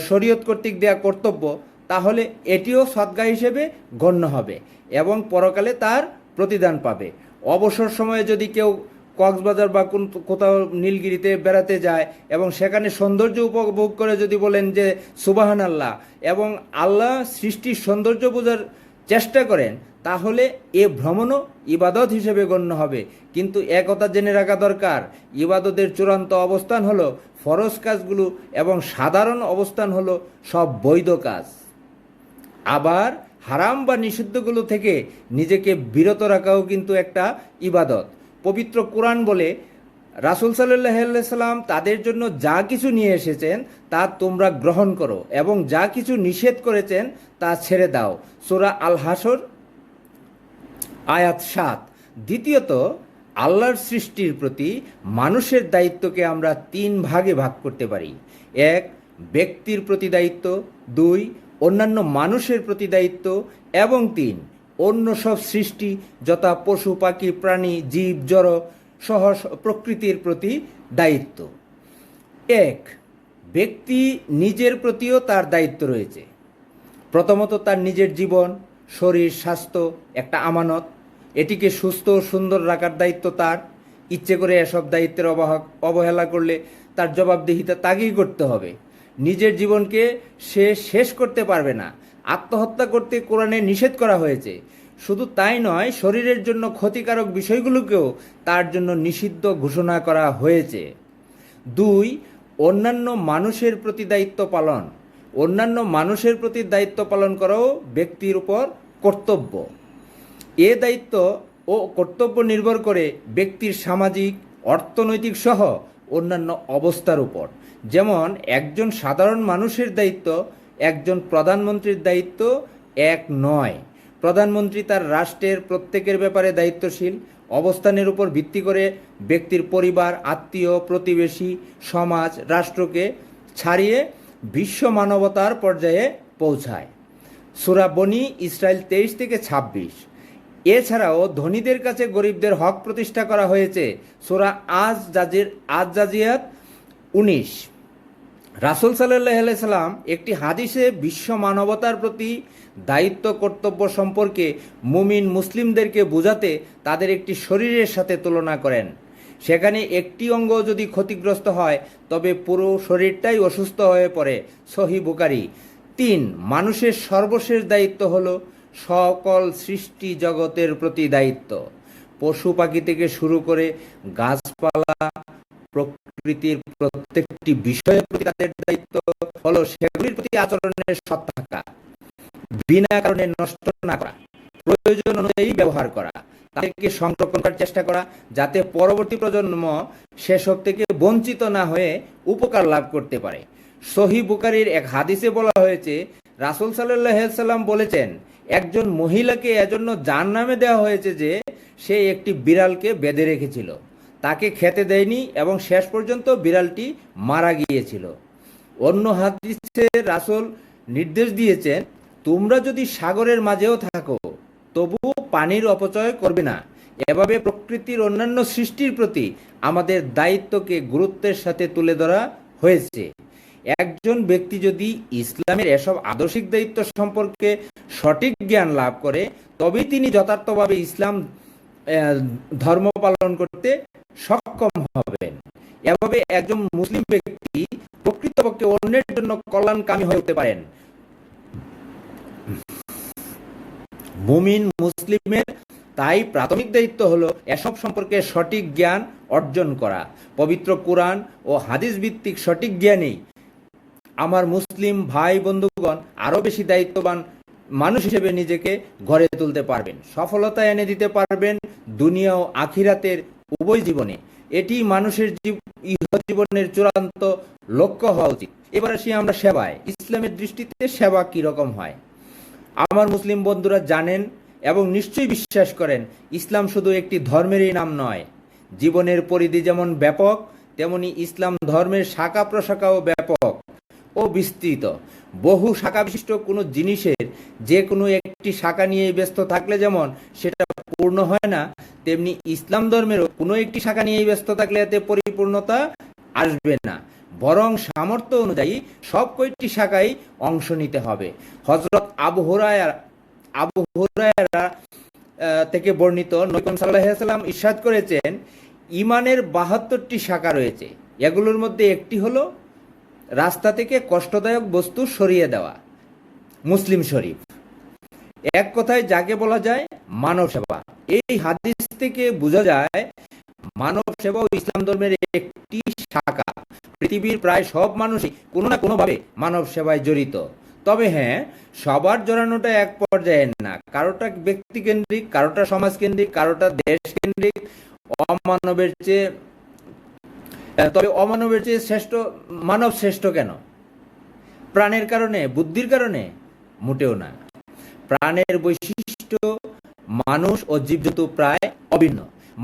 শরীয়ত কর্তৃক দেয়া কর্তব্য, তাহলে এটিও সদকা হিসেবে গণ্য হবে এবং পরকালে তার প্রতিদান পাবে। অবসর সময়ে যদি কেউ কক্সবাজার বা কোথাও নীলগিরিতে বেড়াতে যায় এবং সেখানে সৌন্দর্য উপভোগ করে যদি বলেন যে সুবাহান আল্লাহ এবং আল্লাহ সৃষ্টির সৌন্দর্য বোঝার চেষ্টা করেন, তাহলে এ ভ্রমণও ইবাদত হিসেবে গণ্য হবে। কিন্তু একথা জেনে রাখা দরকার, ইবাদতের চূড়ান্ত অবস্থান হলো ফরজ কাজগুলো এবং সাধারণ অবস্থান হলো সব বৈধ কাজ। আবার হারাম বা নিষিদ্ধগুলো থেকে নিজেকে বিরত রাখাও কিন্তু একটা ইবাদত। পবিত্র কোরআন বলে, রাসূল সাল্লাল্লাহু আলাইহি সাল্লাম তাদের জন্য যা কিছু নিয়ে এসেছেন তা তোমরা গ্রহণ করো এবং যা কিছু নিষেধ করেছেন তা ছেড়ে দাও। সূরা আল হাসর আয়াত 7। দ্বিতীয়ত, আল্লাহর সৃষ্টির প্রতি মানুষের দায়িত্বকে আমরা 3 ভাগে ভাগ করতে পারি। 1, ব্যক্তির প্রতি দায়িত্ব; 2, অন্যান্য মানুষের প্রতি দায়িত্ব; এবং 3, অন্য সব সৃষ্টি যথা পশু পাখি প্রাণী জীব জড় সহ প্রকৃতির প্রতি দায়িত্ব। 1, ব্যক্তি নিজের প্রতিও তার দায়িত্ব রয়েছে। প্রথমত, তার নিজের জীবন, শরীর, স্বাস্থ্য একটা আমানত। এটিকে সুস্থ ও সুন্দর রাখার দায়িত্ব তার। ইচ্ছে করে এসব দায়িত্বের অবহেলা করলে তার জবাবদিহিতা তাকেই করতে হবে। নিজের জীবনকে সে শেষ করতে পারবে না। আত্মহত্যা করতে কোরআনে নিষেধ করা হয়েছে। শুধু তাই নয়, শরীরের জন্য ক্ষতিকারক বিষয়গুলোকেও তার জন্য নিষিদ্ধ ঘোষণা করা হয়েছে। 2, অন্যান্য মানুষের প্রতি দায়িত্ব পালন। অন্যান্য মানুষের প্রতি দায়িত্ব পালন করাও ব্যক্তির উপর কর্তব্য। এ দায়িত্ব ও কর্তব্য নির্ভর করে ব্যক্তির সামাজিক, অর্থনৈতিক সহ অন্যান্য অবস্থার উপর। যেমন একজন সাধারণ মানুষের দায়িত্ব একজন প্রধানমন্ত্রীর দায়িত্ব এক নয়। প্রধানমন্ত্রী তার রাষ্ট্রের প্রত্যেকের ব্যাপারে দায়িত্বশীল। অবস্থানের উপর ভিত্তি করে ব্যক্তির পরিবার, আত্মীয়, প্রতিবেশী, সমাজ, রাষ্ট্রকে ছাড়িয়ে বিশ্ব মানবতার পর্যায়ে পৌঁছায়। সূরা বনী ইসরাইল 23-26। এছাড়াও ধনীদের কাছে গরিবদের হক প্রতিষ্ঠা করা হয়েছে। সূরা আজ জাজিয়াত 19। রাসূল সাল্লাল্লাহু আলাইহি সাল্লাম একটি হাদিসে বিশ্ব মানবতার প্রতি দায়িত্ব কর্তব্য সম্পর্কে মুমিন মুসলিমদেরকে বোঝাতে তাদের একটি শরীরের সাথে তুলনা করেন। সেখানে একটি অঙ্গ যদি ক্ষতিগ্রস্ত হয় তবে পুরো শরীরটাই অসুস্থ হয়ে পড়ে। সহিহ বুখারী। 3, মানুষের সর্বশেষ দায়িত্ব হলো সকল সৃষ্টি জগতের প্রতি দায়িত্ব। পশু পাখি থেকে শুরু করে গাছপালা, প্রকৃতির প্রত্যেকটি বিষয়ের প্রতি তাদের দায়িত্ব হলো সেগুলির প্রতি আচরণের সৎ থাকা, বিনা কারণে নষ্ট না করা, প্রয়োজন অনুযায়ী ব্যবহার করা, তাদেরকে সংরক্ষণ করার চেষ্টা করা যাতে পরবর্তী প্রজন্ম সেসব থেকে বঞ্চিত না হয়ে উপকার লাভ করতে পারে। সহিহ বুখারীর এক হাদিসে বলা হয়েছে, রাসূল সাল্লাল্লাহু আলাইহি সাল্লাম বলেছেন, একজন মহিলাকে এজন্য জাহান্নামে দেওয়া হয়েছে যে সে একটি বিড়ালকে বেঁধে রেখেছিল, তাকে খেতে দেয়নি এবং শেষ পর্যন্ত বিড়ালটি মারা গিয়েছিল। অন্য হাদিসে রাসূল নির্দেশ দিয়েছেন, তোমরা যদি সাগরের মাঝেও থাকো তবু পানির অপচয় করবে না। এভাবে প্রকৃতির অন্যান্য সৃষ্টির প্রতি আমাদের দায়িত্বকে গুরুত্বের সাথে তুলে ধরা হয়েছে। একজন ব্যক্তি যদি ইসলামের এসব আদর্শিক দায়িত্ব সম্পর্কে সঠিক জ্ঞান লাভ করে তবেই তিনি যথার্থভাবে ইসলাম ধর্ম পালন করতে সক্ষম হবেন। এভাবে একজন মুসলিম ব্যক্তি প্রকৃতপক্ষে অন্যের জন্য কল্যাণকামী হয়ে উঠতে পারেন। মুমিন মুসলিমের তাই প্রাথমিক দায়িত্ব হলো এসব সম্পর্কে সঠিক জ্ঞান অর্জন করা। পবিত্র কোরআন ও হাদিস ভিত্তিক সঠিক জ্ঞানেই আমার মুসলিম ভাই বন্ধুগণ আরও বেশি দায়িত্ববান মানুষ হিসেবে নিজেকে গড়ে তুলতে পারবেন, সফলতা এনে দিতে পারবেন দুনিয়া ও আখিরাতের উভয় জীবনে। এটি মানুষের ইহজীবনের চূড়ান্ত লক্ষ্য হওয়া উচিত। এবার আসি আমরা সেবায়। ইসলামের দৃষ্টিতে সেবা কীরকম হয়? আমার মুসলিম বন্ধুরা জানেন এবং নিশ্চয়ই বিশ্বাস করেন, ইসলাম শুধু একটি ধর্মেরই নাম নয়। জীবনের পরিধি যেমন ব্যাপক, তেমনি ইসলাম ধর্মের শাখা প্রশাখাও ব্যাপক ও বিস্তৃত। বহু শাখা বিশিষ্ট কোনো জিনিসের যে কোনো একটি শাখা নিয়ে ব্যস্ত থাকলে যেমন সেটা পূর্ণ হয় না, তেমনি ইসলাম ধর্মেরও কোনো একটি শাখা নিয়ে ব্যস্ত থাকলে এতে পরিপূর্ণতা আসবে না, বরং সামর্থ্য অনুযায়ী সব কয়টি শাখায় অংশ নিতে হবে। হযরত আবু হুরায়রা থেকে বর্ণিত, নবী করিম সাল্লাল্লাহু আলাইহি ওয়াসাল্লাম ইরশাদ করেছেন, ঈমানের ৭২টি শাখা রয়েছে। এগুলোর মধ্যে একটি হলো রাস্তা থেকে কষ্টদায়ক বস্তু সরিয়ে দেওয়া। মুসলিম শরীফ। এক কথায় যাকে বলা যায় মানব সেবা। এই হাদিস থেকে বোঝা যায় মানব সেবা ও ইসলাম ধর্মের একটি শাখা। পৃথিবীর প্রায় সব মানুষই কোনো না কোনোভাবে মানব সেবায় জড়িত। তবে হ্যাঁ, সবার জড়ানোটা এক পর্যায়ের না। কারোটা ব্যক্তিকেন্দ্রিক, কারোটা সমাজকেন্দ্রিক, কারোটা দেশকেন্দ্রিক। অমানবের চেয়ে তবে অমানবের চেয়ে শ্রেষ্ঠ মানব শ্রেষ্ঠ কেন? প্রাণের কারণে, বুদ্ধির কারণে? মোটেও না। প্রাণের বৈশিষ্ট্য মানুষ ও জীবজন্তু প্রায় অভিন্ন।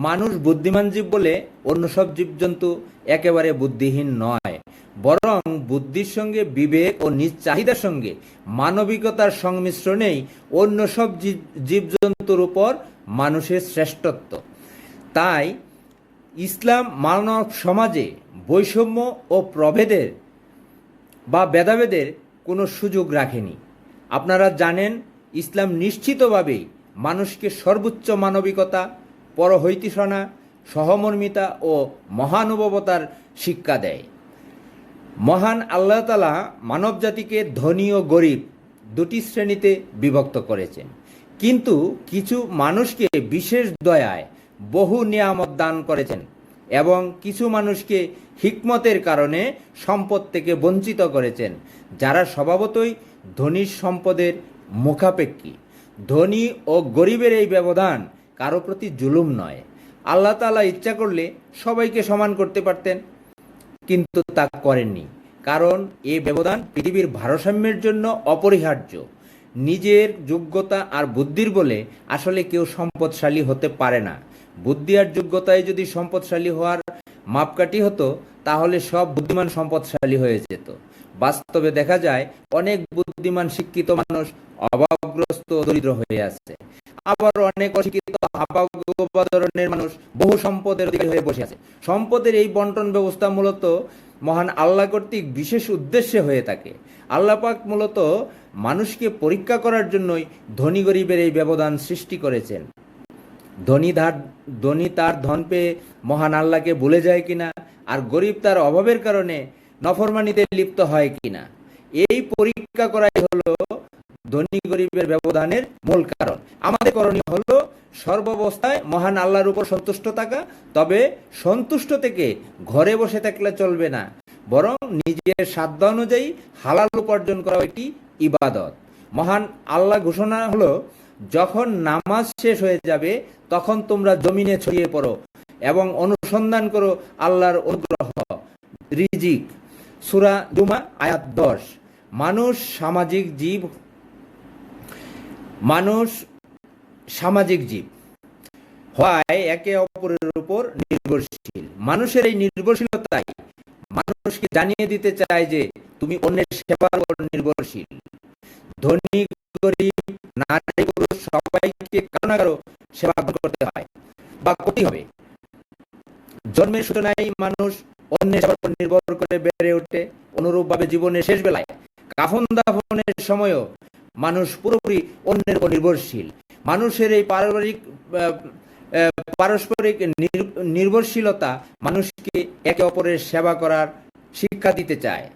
মানুষ বুদ্ধিমান জীব বলে অন্য সব জীবজন্তু একেবারে বুদ্ধিহীন নয়, বরং বুদ্ধির সঙ্গে বিবেক ও নিজ চাহিদার সঙ্গে মানবিকতার সংমিশ্রণেই অন্য সব জীবজন্তুর উপর মানুষের শ্রেষ্ঠত্ব। তাই ইসলাম মানব সমাজে বৈষম্য ও প্রভেদের বা ভেদাভেদের কোনো সুযোগ রাখেনি। আপনারা জানেন, ইসলাম নিশ্চিতভাবেই মানুষকে সর্বোচ্চ মানবিকতা, পরহৈতিসনা, সহমর্মিতা ও মহানুভবতার শিক্ষা দেয়। মহান আল্লাহ তাআলা মানবজাতিকে ধনী ও গরিব দুটি শ্রেণীতে বিভক্ত করেছেন, কিন্তু কিছু মানুষকে বিশেষ দয়ায় বহু নিয়ামত দান করেছেন এবং কিছু মানুষকে হিকমতের কারণে সম্পদ থেকে বঞ্চিত করেছেন, যারা স্বভাবতই ধনীর সম্পদের মুখাপেক্ষী। ধনী ও গরিবের এই ব্যবধান কারো প্রতি জুলুম নয়। আল্লাহ তাআলা ইচ্ছা করলে সবাইকে সমান করতে পারতেন, কিন্তু তা করেননি, কারণ এই ব্যবধান পৃথিবীর ভারসাম্যের জন্য অপরিহার্য। নিজের যোগ্যতা আর বুদ্ধির বলে আসলে কেউ সম্পদশালী হতে পারে না। বুদ্ধি আর যোগ্যতায় যদি সম্পদশালী হওয়ার মাপকাঠি হতো, তাহলে সব বুদ্ধিমান সম্পদশালী হয়ে যেত। বাস্তবে দেখা যায় অনেক বুদ্ধিমান শিক্ষিত মানুষ অভাবগ্রস্ত দরিদ্র হয়ে আছে, আবার অনেক অশিক্ষিত হাপাগোবা ধরনের মানুষ বহু সম্পদের অধিকারী হয়ে বসে আছে। সম্পদের এই বন্টন ব্যবস্থা মূলত মহান আল্লাহ কর্তৃক বিশেষ উদ্দেশ্যে হয়ে থাকে। আল্লাহ পাক মূলত মানুষকে পরীক্ষা করার জন্যই ধনী গরিবের এই ব্যবধান সৃষ্টি করেছেন। ধনী তার ধন পেয়ে মহান আল্লাহকে ভুলে যায় কিনা, আর গরিব তার অভাবের কারণে নফরমানিতে লিপ্ত হয় কিনা, এই পরীক্ষা করাই হলো ধনী গরিবের ব্যবধানের মূল কারণ। আমাদের করণীয় হলো সর্বাবস্থায় মহান আল্লাহর উপর সন্তুষ্ট থাকা। তবে সন্তুষ্ট থেকে ঘরে বসে থাকলে চলবে না, বরং নিজের সাধ্য অনুযায়ী হালাল উপার্জন করা একটি ইবাদত। মহান আল্লাহ ঘোষণা হলো, যখন নামাজ শেষ হয়ে যাবে তখন তোমরা জমিনে ছড়িয়ে পড়ো এবং অনুসন্ধান করো আল্লাহর অনুগ্রহ, রিজিক। সূরা জুমা আয়াত 10। মানুষ সামাজিক জীব হয় একে অপরের উপর নির্ভরশীল। মানুষের এই নির্ভরশীলতাই মানুষকে জানিয়ে দিতে চায় যে তুমি অন্যের সেবার উপর নির্ভরশীল। ধনী গরিব, নারী পুরুষ সবাইকে কারো না কারো সেবা করতে হয় বা করতে হবে। জন্মের সূচনায় মানুষ অন্যের সেবার উপর নির্ভর করে বেড়ে ওঠে। অনুরূপভাবে জীবনের শেষ বেলায় কাফন দাফনের সময়ও মানুষ পুরোপুরি অন্যের উপর নির্ভরশীল। মানুষের এই পারস্পরিক নির্ভরশীলতা মানুষকে একে অপরের সেবা করার শিক্ষা দিতে চায়।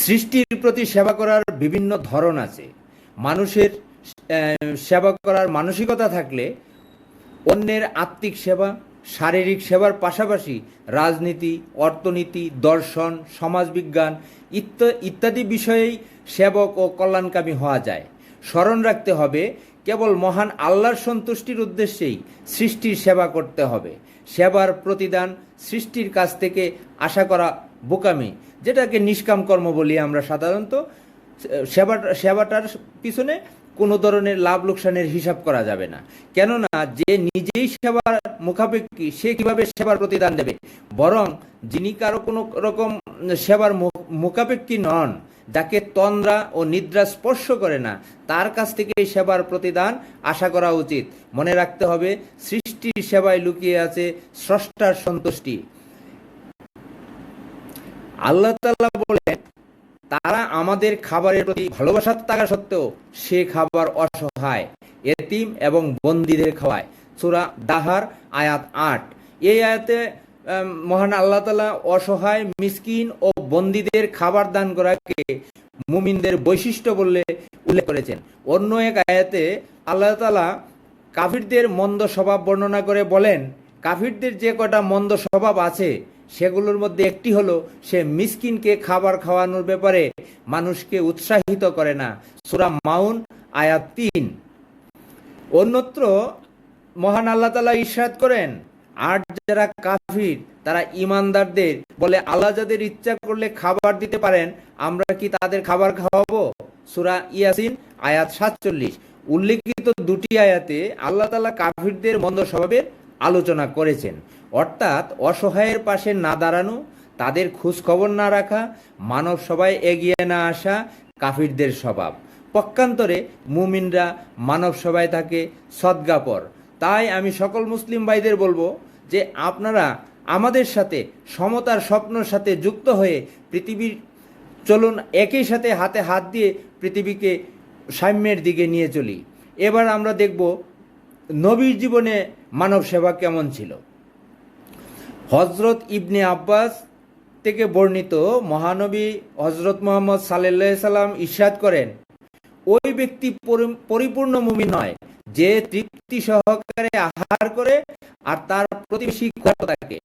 সৃষ্টির প্রতি সেবা করার বিভিন্ন ধরন আছে। মানুষের সেবা করার মানসিকতা থাকলে অন্যের আত্মিক সেবা, শারীরিক সেবার পাশাপাশি রাজনীতি, অর্থনীতি, দর্শন, সমাজবিজ্ঞান ইত্যাদি বিষয়েই সেবক ও কল্যাণকামী হওয়া যায়। স্মরণ রাখতে হবে, কেবল মহান আল্লাহর সন্তুষ্টির উদ্দেশ্যেই সৃষ্টির সেবা করতে হবে। সেবার প্রতিদান সৃষ্টির কাছ থেকে আশা করা বোকামি, যেটাকে নিষ্কাম কর্ম বলি আমরা সাধারণত। সেবাটার পিছনে কোনো ধরনের লাভ লোকসানের হিসাব করা যাবে না, কেননা যে নিজেই সেবার মুখাপেক্ষী সে কিভাবে সেবার প্রতিদান দেবে। বরং যিনি কারো কোনো রকম সেবার মুখাপেক্ষী নন, যাকে তন্দ্রা ও নিদ্রা স্পর্শ করে না, তার কাছ থেকে সেবার প্রতিদান আশা করা উচিত। মনে রাখতে হবে, সৃষ্টির সেবায় লুকিয়ে আছে স্রষ্টার সন্তুষ্টি। আল্লাহ তাআলা বলেন, তারা আমাদের খাবারের প্রতি ভালোবাসা থাকা সত্ত্বেও সে খাবার অসহায়, এতিম এবং বন্দীদের খাওয়ায়। সূরা দাহার আয়াত 8। এই আয়াতে মহান আল্লাহ তাআলা অসহায়, মিসকিন ও বন্দীদের খাবার দান করাকে মুমিনদের বৈশিষ্ট্য বলে উল্লেখ করেছেন। অন্য এক আয়াতে আল্লাহ তাআলা কাফিরদের মন্দ স্বভাব বর্ণনা করে বলেন, কাফিরদের যে কটা মন্দ স্বভাব আছে সেগুলোর মধ্যে একটি হলো, সে মিসকিনকে খাবার খাওয়ানোর ব্যাপারে মানুষকে উৎসাহিত করে না। সূরা মাউন আয়াত 3। অন্যত্র মহান আল্লাহ তাআলা ইরশাদ করেন, আর যারা কাফির তারা ঈমানদারদের বলে, আল্লাহ যাদের ইচ্ছা করলে খাবার দিতে পারেন, আমরা কি তাদের খাবার খাওয়াবো? সূরা ইয়াসিন আয়াত 47। উল্লেখিত দুটি আয়াতে আল্লাহ তাআলা কাফিরদের মন্দ স্বভাবের আলোচনা করেছেন, অর্থাৎ অসহায়ের পাশে না দাঁড়ানো, তাদের খোঁজ খবর না রাখা, মানব সভায় এগিয়ে না আসা কাফিরদের স্বভাব। পক্ষান্তরে মুমিনরা মানব সভায় থাকে সদ্গাপর। তাই আমি সকল মুসলিম ভাইদের বলবো যে আপনারা আমাদের সাথে সমতার স্বপ্নের সাথে যুক্ত হয়ে পৃথিবীর চলুন একই সাথে হাতে হাত দিয়ে পৃথিবীকে সাম্যের দিকে নিয়ে চলি। এবার আমরা দেখব নবীর জীবনে মানব সেবা কেমন ছিল। হজরত ইবনে আব্বাস থেকে বর্ণিত, মহানবী হজরত মুহাম্মদ সাল্লাল্লাহু আলাইহি সাল্লাম ইরশাদ করেন, ওই ব্যক্তি পরিপূর্ণ মুমিন নয় যে তৃপ্তি সহকারে আহার করে আর তার প্রতিবেশী ক্ষুধার্ত থাকে।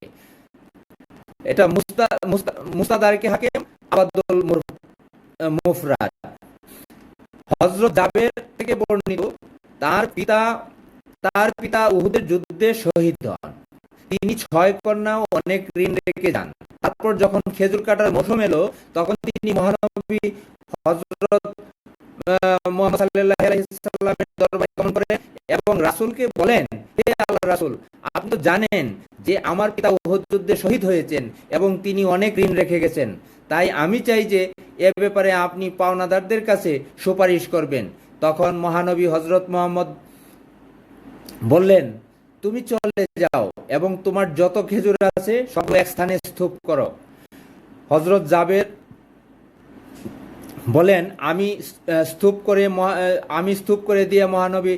এটা মুস্তাদরাকে হাকিম আব্দুল মুফরাদ। হযরত জাবের থেকে বর্ণিত, তার পিতা উহুদের যুদ্ধে শহীদ হন। তিনি 6 কন্যা ও অনেক ঋণ রেখে যান। তারপর যখন খেজুর কাটার মৌসুম এলো, তখন তিনি মহানবী হযরত মুহাম্মদ সাল্লাল্লাহু আলাইহি সাল্লামের দরবারে গমন করেন এবং রাসূলকে বলেন, হে আল্লাহর রাসূল, আপনি তো জানেন যে আমার পিতা উহুদ যুদ্ধে শহীদ হয়েছেন এবং তিনি অনেক ঋণ রেখে গেছেন। তাই আমি চাই যে এ ব্যাপারে আপনি পাওনাদারদের কাছে সুপারিশ করবেন। তখন মহানবী হযরত মুহাম্মদ বললেন, তুমি চলে যাও এবং তোমার যত খেজুর আছে সব এক স্থানে স্তূপ করো। হযরত জাবের বলেন, আমি স্তূপ করে দিয়ে মহানবী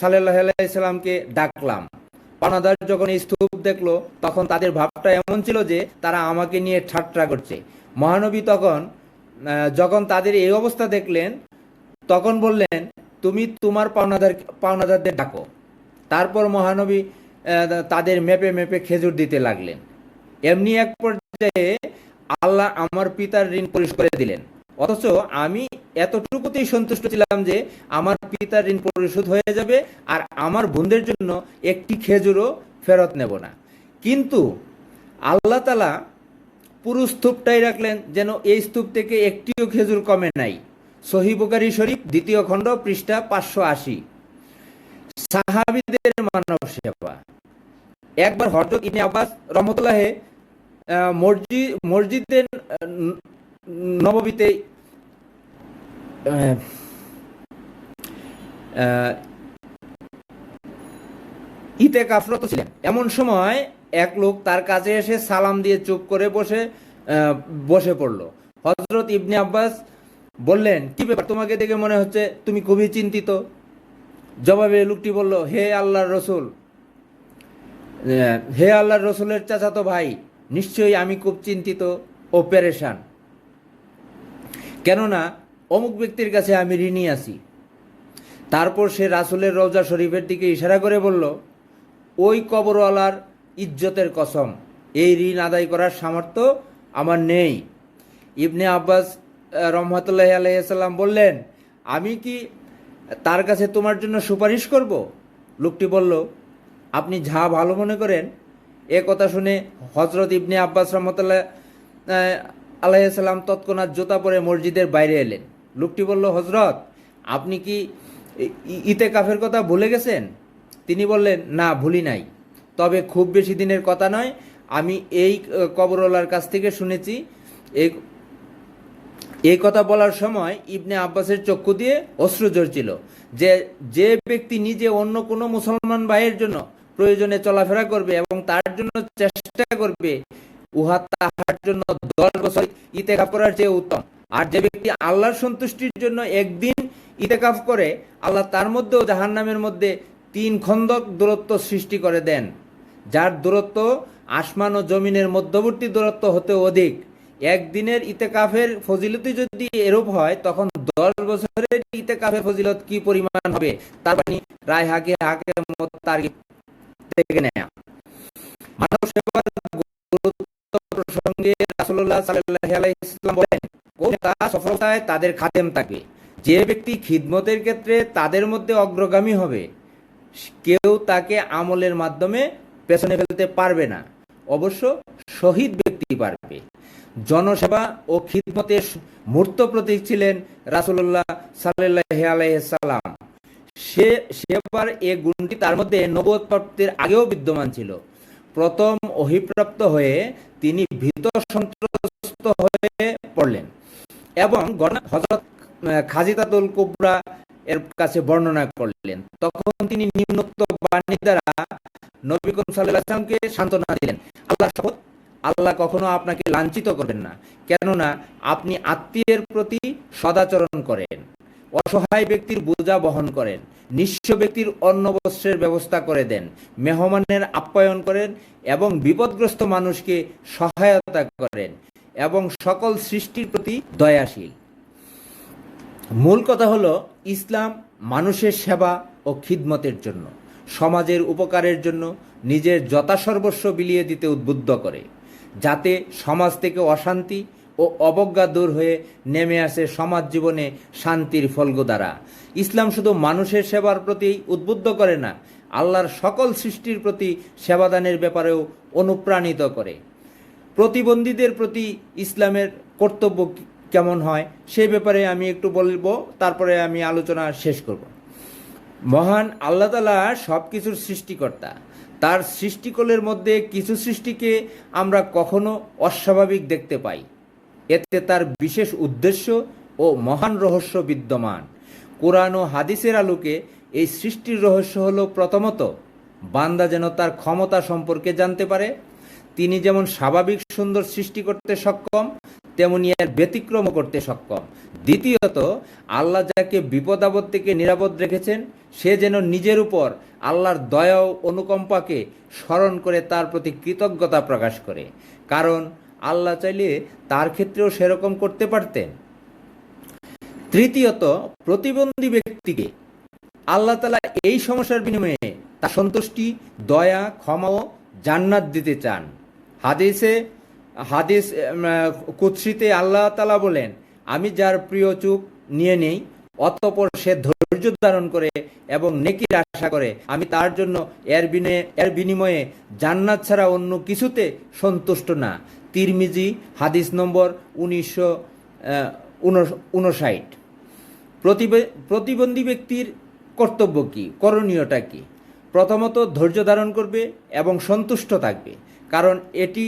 সাল্লাল্লাহু আলাইহি সাল্লামকে ডাকলাম। পাওনাদার যখন এই স্তূপ দেখলো, তখন তাদের ভাবটা এমন ছিল যে তারা আমাকে নিয়ে ঠাট্টা করছে। মহানবী যখন তাদের এই অবস্থা দেখলেন, তখন বললেন, তুমি তোমার পাওনাদারদের ডাকো। তারপর মহানবী তাদের মেপে মেপে খেজুর দিতে লাগলেন। এমনি এক পর্যায়ে আল্লাহ আমার পিতার ঋণ পরিশোধ করে দিলেন, অথচ আমি এতটুকুতেই সন্তুষ্ট ছিলাম যে আমার পিতার ঋণ পরিশোধ হয়ে যাবে আর আমার বোনদের জন্য একটি খেজুরও ফেরত নেব না। কিন্তু আল্লাহ তাআলা পুরো স্তূপটাই রাখলেন, যেন এই স্তূপ থেকে একটিও খেজুর কমে নাই। সহিহ বুখারী শরীফ 2য় খণ্ড পৃষ্ঠা 580। সাহাবীদের মানব সেবা। একবার হযরত ইবনে আব্বাস রাহমাতুল্লাহ মসজিদে নববীতে ইতিকাফরত ছিলেন। এমন সময় এক লোক তার কাছে এসে সালাম দিয়ে চুপ করে বসে পড়ল। হযরত ইবনে আব্বাস বললেন, কি ব্যাপার, তোমাকে দেখে মনে হচ্ছে তুমি খুবই চিন্তিত। জবাবে লোকটি বলল, হে আল্লাহর রসুলের চাচাতো ভাই, নিশ্চয়ই আমি খুব চিন্তিত ও পেরেশান, কেননা অমুক ব্যক্তির কাছে আমি ঋণী আছি। তারপর সে রাসূলের রওজা শরীফের দিকে ইশারা করে বলল, ওই কবরওয়ালার ইজ্জতের কসম, এই ঋণ আদায় করার সামর্থ্য আমার নেই। ইবনে আব্বাস রহমতুল্লাহ আলাইসাল্লাম বললেন, আমি কি তার কাছে তোমার জন্য সুপারিশ করব? লোকটি বলল, আপনি যা ভালো মনে করেন। এ কথা শুনে হজরত ইবনে আব্বাস রহমতুল্লাহ আলাইসাল্লাম তৎক্ষণাৎ জুতা পরে মসজিদের বাইরে এলেন। লোকটি বলল, হজরত, আপনি কি ইতেকাফের কথা ভুলে গেছেন? তিনি বললেন, না, ভুলি নাই, তবে খুব বেশি দিনের কথা নয়। আমি এই কবরওয়ালার কাছ থেকে শুনেছি। এই কথা বলার সময় ইবনে আব্বাসের চক্ষু দিয়ে অশ্রু ঝরছিল। যে ব্যক্তি নিজে অন্য কোনো মুসলমান ভাইয়ের জন্য প্রয়োজনে চলাফেরা করবে এবং তার জন্য চেষ্টা করবে, উহা তাহার জন্য 10 বছর ইতেকাফ করার চেয়ে উত্তম। আর যে ব্যক্তি আল্লাহর সন্তুষ্টির জন্য একদিন ইতেকাফ করে, আল্লাহ তার মধ্যেও জাহান্নামের মধ্যে 3 খন্দক দূরত্ব সৃষ্টি করে দেন, যার দূরত্ব আসমান ও জমিনের মধ্যবর্তী দূরত্ব হতে অধিক। একদিনের ইতেকাফের ফজিলতি যদি এরূপ হয়, তখন 10 বছরের ইতেকাফের ফজিলত কি পরিমাণ হবে, তার বাণী রায় হাকে তারিখ থেকে নেয়া। মানব সেবার গুরুত্ব প্রসঙ্গে রাসূলুল্লাহ সাল্লাল্লাহু আলাইহি ওয়াসাল্লাম বলেন, কোন কাজ সফলতায় তাদের খাদেম থাকবে। যে ব্যক্তি খিদমতের ক্ষেত্রে তাদের মধ্যে অগ্রগামী হবে, কেউ তাকে আমলের মাধ্যমে পেছনে ফেলতে পারবে না, অবশ্য শহীদ ব্যক্তি পারবে। জনসেবা ও খিদমতের মূর্ত প্রতীক ছিলেন রাসূলুল্লাহ সাল্লাল্লাহু আলাইহি সাল্লাম। সেবার এ গুণটি তার মধ্যে নবুয়ত প্রাপ্তির আগেও বিদ্যমান ছিল। প্রথম ওহীপ্রাপ্ত হয়ে তিনি ভীত সন্ত্রস্ত হয়ে পড়লেন এবং হযরত খাজিতাতুল কুবরা এর কাছে বর্ণনা করলেন। তখন তিনি নিম্নোক্ত বাণী দ্বারা নবী করিম সাল্লাল্লাহু আলাইহি ওয়াসাল্লামকে সান্ত্বনা দিলেন, আল্লাহর শপথ, আল্লাহ কখনো আপনাকে লাঞ্ছিত করবেন না, কেননা আপনি আত্মীয়ের প্রতি সদাচরণ করেন, অসহায় ব্যক্তির বোঝা বহন করেন, নিঃস্ব ব্যক্তির অন্ন বস্ত্রের ব্যবস্থা করে দেন, মেহমানের আপ্যায়ন করেন এবং বিপদগ্রস্ত মানুষকে সহায়তা করেন এবং সকল সৃষ্টির প্রতি দয়াশীল। মূল কথা হলো, ইসলাম মানুষের সেবা ও খিদমতের জন্য, সমাজের উপকারের জন্য নিজের যথাসর্বস্ব বিলিয়ে দিতে উদ্বুদ্ধ করে, যাতে সমাজ থেকে অশান্তি ও অবজ্ঞা দূর হয়ে নেমে আসে সমাজ জীবনে শান্তির ফলগোদারা। ইসলাম শুধু মানুষের সেবার প্রতি উদ্বুদ্ধ করে না, আল্লাহর সকল সৃষ্টির প্রতি সেবাদানের ব্যাপারেও অনুপ্রাণিত করে। প্রতিবন্ধীদের প্রতি ইসলামের কর্তব্য কেমন হয় সে ব্যাপারে আমি একটু বলবো, তারপরে আমি আলোচনা শেষ করব। মহান আল্লাহ তাআলা সব কিছুর সৃষ্টিকর্তা। তার সৃষ্টিকলের মধ্যে কিছু সৃষ্টিকে আমরা কখনো অস্বাভাবিক দেখতে পাই, এতে তার বিশেষ উদ্দেশ্য ও মহান রহস্য বিদ্যমান। কোরআন ও হাদিসের আলোকে এই সৃষ্টির রহস্য হলো, প্রথমত, বান্দা যেন তার ক্ষমতা সম্পর্কে জানতে পারে। তিনি যেমন স্বাভাবিক সুন্দর সৃষ্টি করতে সক্ষম, তেমনি এর ব্যতিক্রম করতে সক্ষম। দ্বিতীয়ত, আল্লাহ যাকে বিপদ আপদ থেকে নিরাপদ রেখেছেন, সে যেন নিজের উপর আল্লাহর দয়া ও অনুকম্পাকে স্মরণ করে তার প্রতি কৃতজ্ঞতা প্রকাশ করে, কারণ আল্লাহ চাইলে তার ক্ষেত্রেও সেরকম করতে পারতেন। তৃতীয়ত, প্রতিবন্ধী ব্যক্তিকে আল্লাহ তাআলা এই সমস্যার বিনিময়ে তার সন্তুষ্টি, দয়া, ক্ষমা ও জান্নাত দিতে চান। হাদিস কুদসিতে আল্লাহ তাআলা বলেন, আমি যার প্রিয় চোখ নিয়ে নেই, অতঃপর সে ধৈর্য ধারণ করে এবং নেকির আশা করে, আমি তার জন্য এর বিনিময়ে জান্নাত ছাড়া অন্য কিছুতে সন্তুষ্ট না। তিরমিজি, হাদিস নম্বর 1959। প্রতিবন্ধী ব্যক্তির কর্তব্য কি, করণীয়টা কি? প্রথমত, ধৈর্য ধারণ করবে এবং সন্তুষ্ট থাকবে, কারণ এটি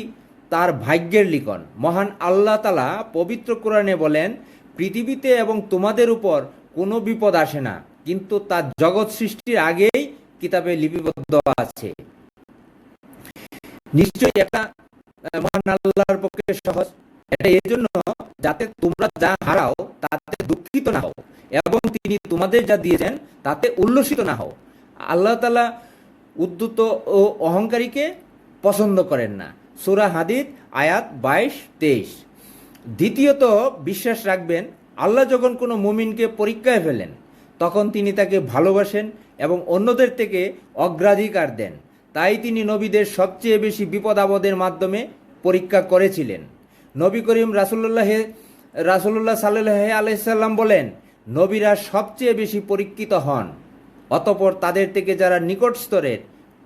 তার ভাগ্যের লিখন। মহান আল্লাহ তাআলা পবিত্র কোরআনে বলেন, পৃথিবীতে এবং তোমাদের উপর কোনো বিপদ আসে না, কিন্তু তার জগৎ সৃষ্টির আগেই কিতাবে লিপিবদ্ধ আছে। নিশ্চয়ই এটা মহান আল্লাহর পক্ষে সহজ। এটা এই জন্য যাতে তোমরা যা হারাও তাতে দুঃখিত না হও এবং তিনি তোমাদের যা দিয়েছেন তাতে উল্লসিত না হও। আল্লাহ তাআলা উদ্ধত ও অহংকারীকে পছন্দ করেন না। সূরা হাদীদ আয়াত 22-23। দ্বিতীয়ত, বিশ্বাস রাখবেন, আল্লাহ যখন কোনো মুমিনকে পরীক্ষায় ফেলেন, তখন তিনি তাকে ভালোবাসেন এবং অন্যদের থেকে অগ্রাধিকার দেন। তাই তিনি নবীদের সবচেয়ে বেশি বিপদ আপদের মাধ্যমে পরীক্ষা করেছিলেন। নবী করিম রাসূলুল্লাহ সাল্লাল্লাহু আলাইহি সাল্লাম বলেন, নবীরা সবচেয়ে বেশি পরীক্ষিত হন, অতঃপর তাদের থেকে যারা নিকট স্তরের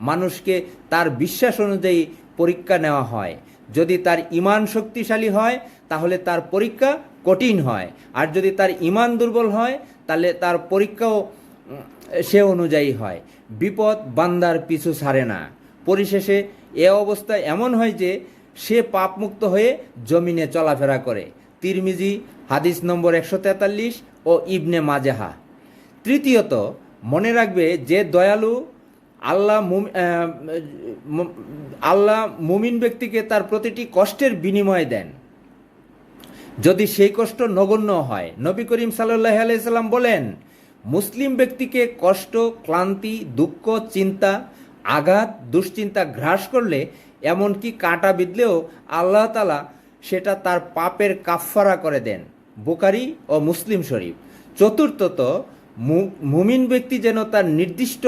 মানুষকে তার বিশ্বাস অনুযায়ী পরীক্ষা নেওয়া হয়। যদি তার ঈমান শক্তিশালী হয় তাহলে তার পরীক্ষা কঠিন হয়, আর যদি তার ঈমান দুর্বল হয় তাহলে তার পরীক্ষাও সে অনুযায়ী হয়। বিপদ বান্দার পিছু ছাড়ে না। পরিশেষে এ অবস্থা এমন হয় যে সে পাপমুক্ত হয়ে জমিনে চলাফেরা করে। তিরমিজি হাদিস নম্বর 143 ও ইবনে মাজাহা। তৃতীয়ত, মনে রাখবে যে দয়ালু আল্লাহ মুমিন ব্যক্তিকে তার প্রতিটি কষ্টের বিনিময় দেন, যদি সেই কষ্ট নগণ্য হয়। নবী করিম সাল্লাল্লাহু আলাইহি সাল্লাম বলেন, মুসলিম ব্যক্তিকে কষ্ট, ক্লান্তি, দুঃখ, চিন্তা, আঘাত, দুশ্চিন্তা গ্রাস করলে, এমনকি কাঁটা বিঁধলেও আল্লাহ তাআলা সেটা তার পাপের কাফফারা করে দেন। বুখারী ও মুসলিম শরীফ। চতুর্থত, মুমিন ব্যক্তি যেন তার নির্দিষ্ট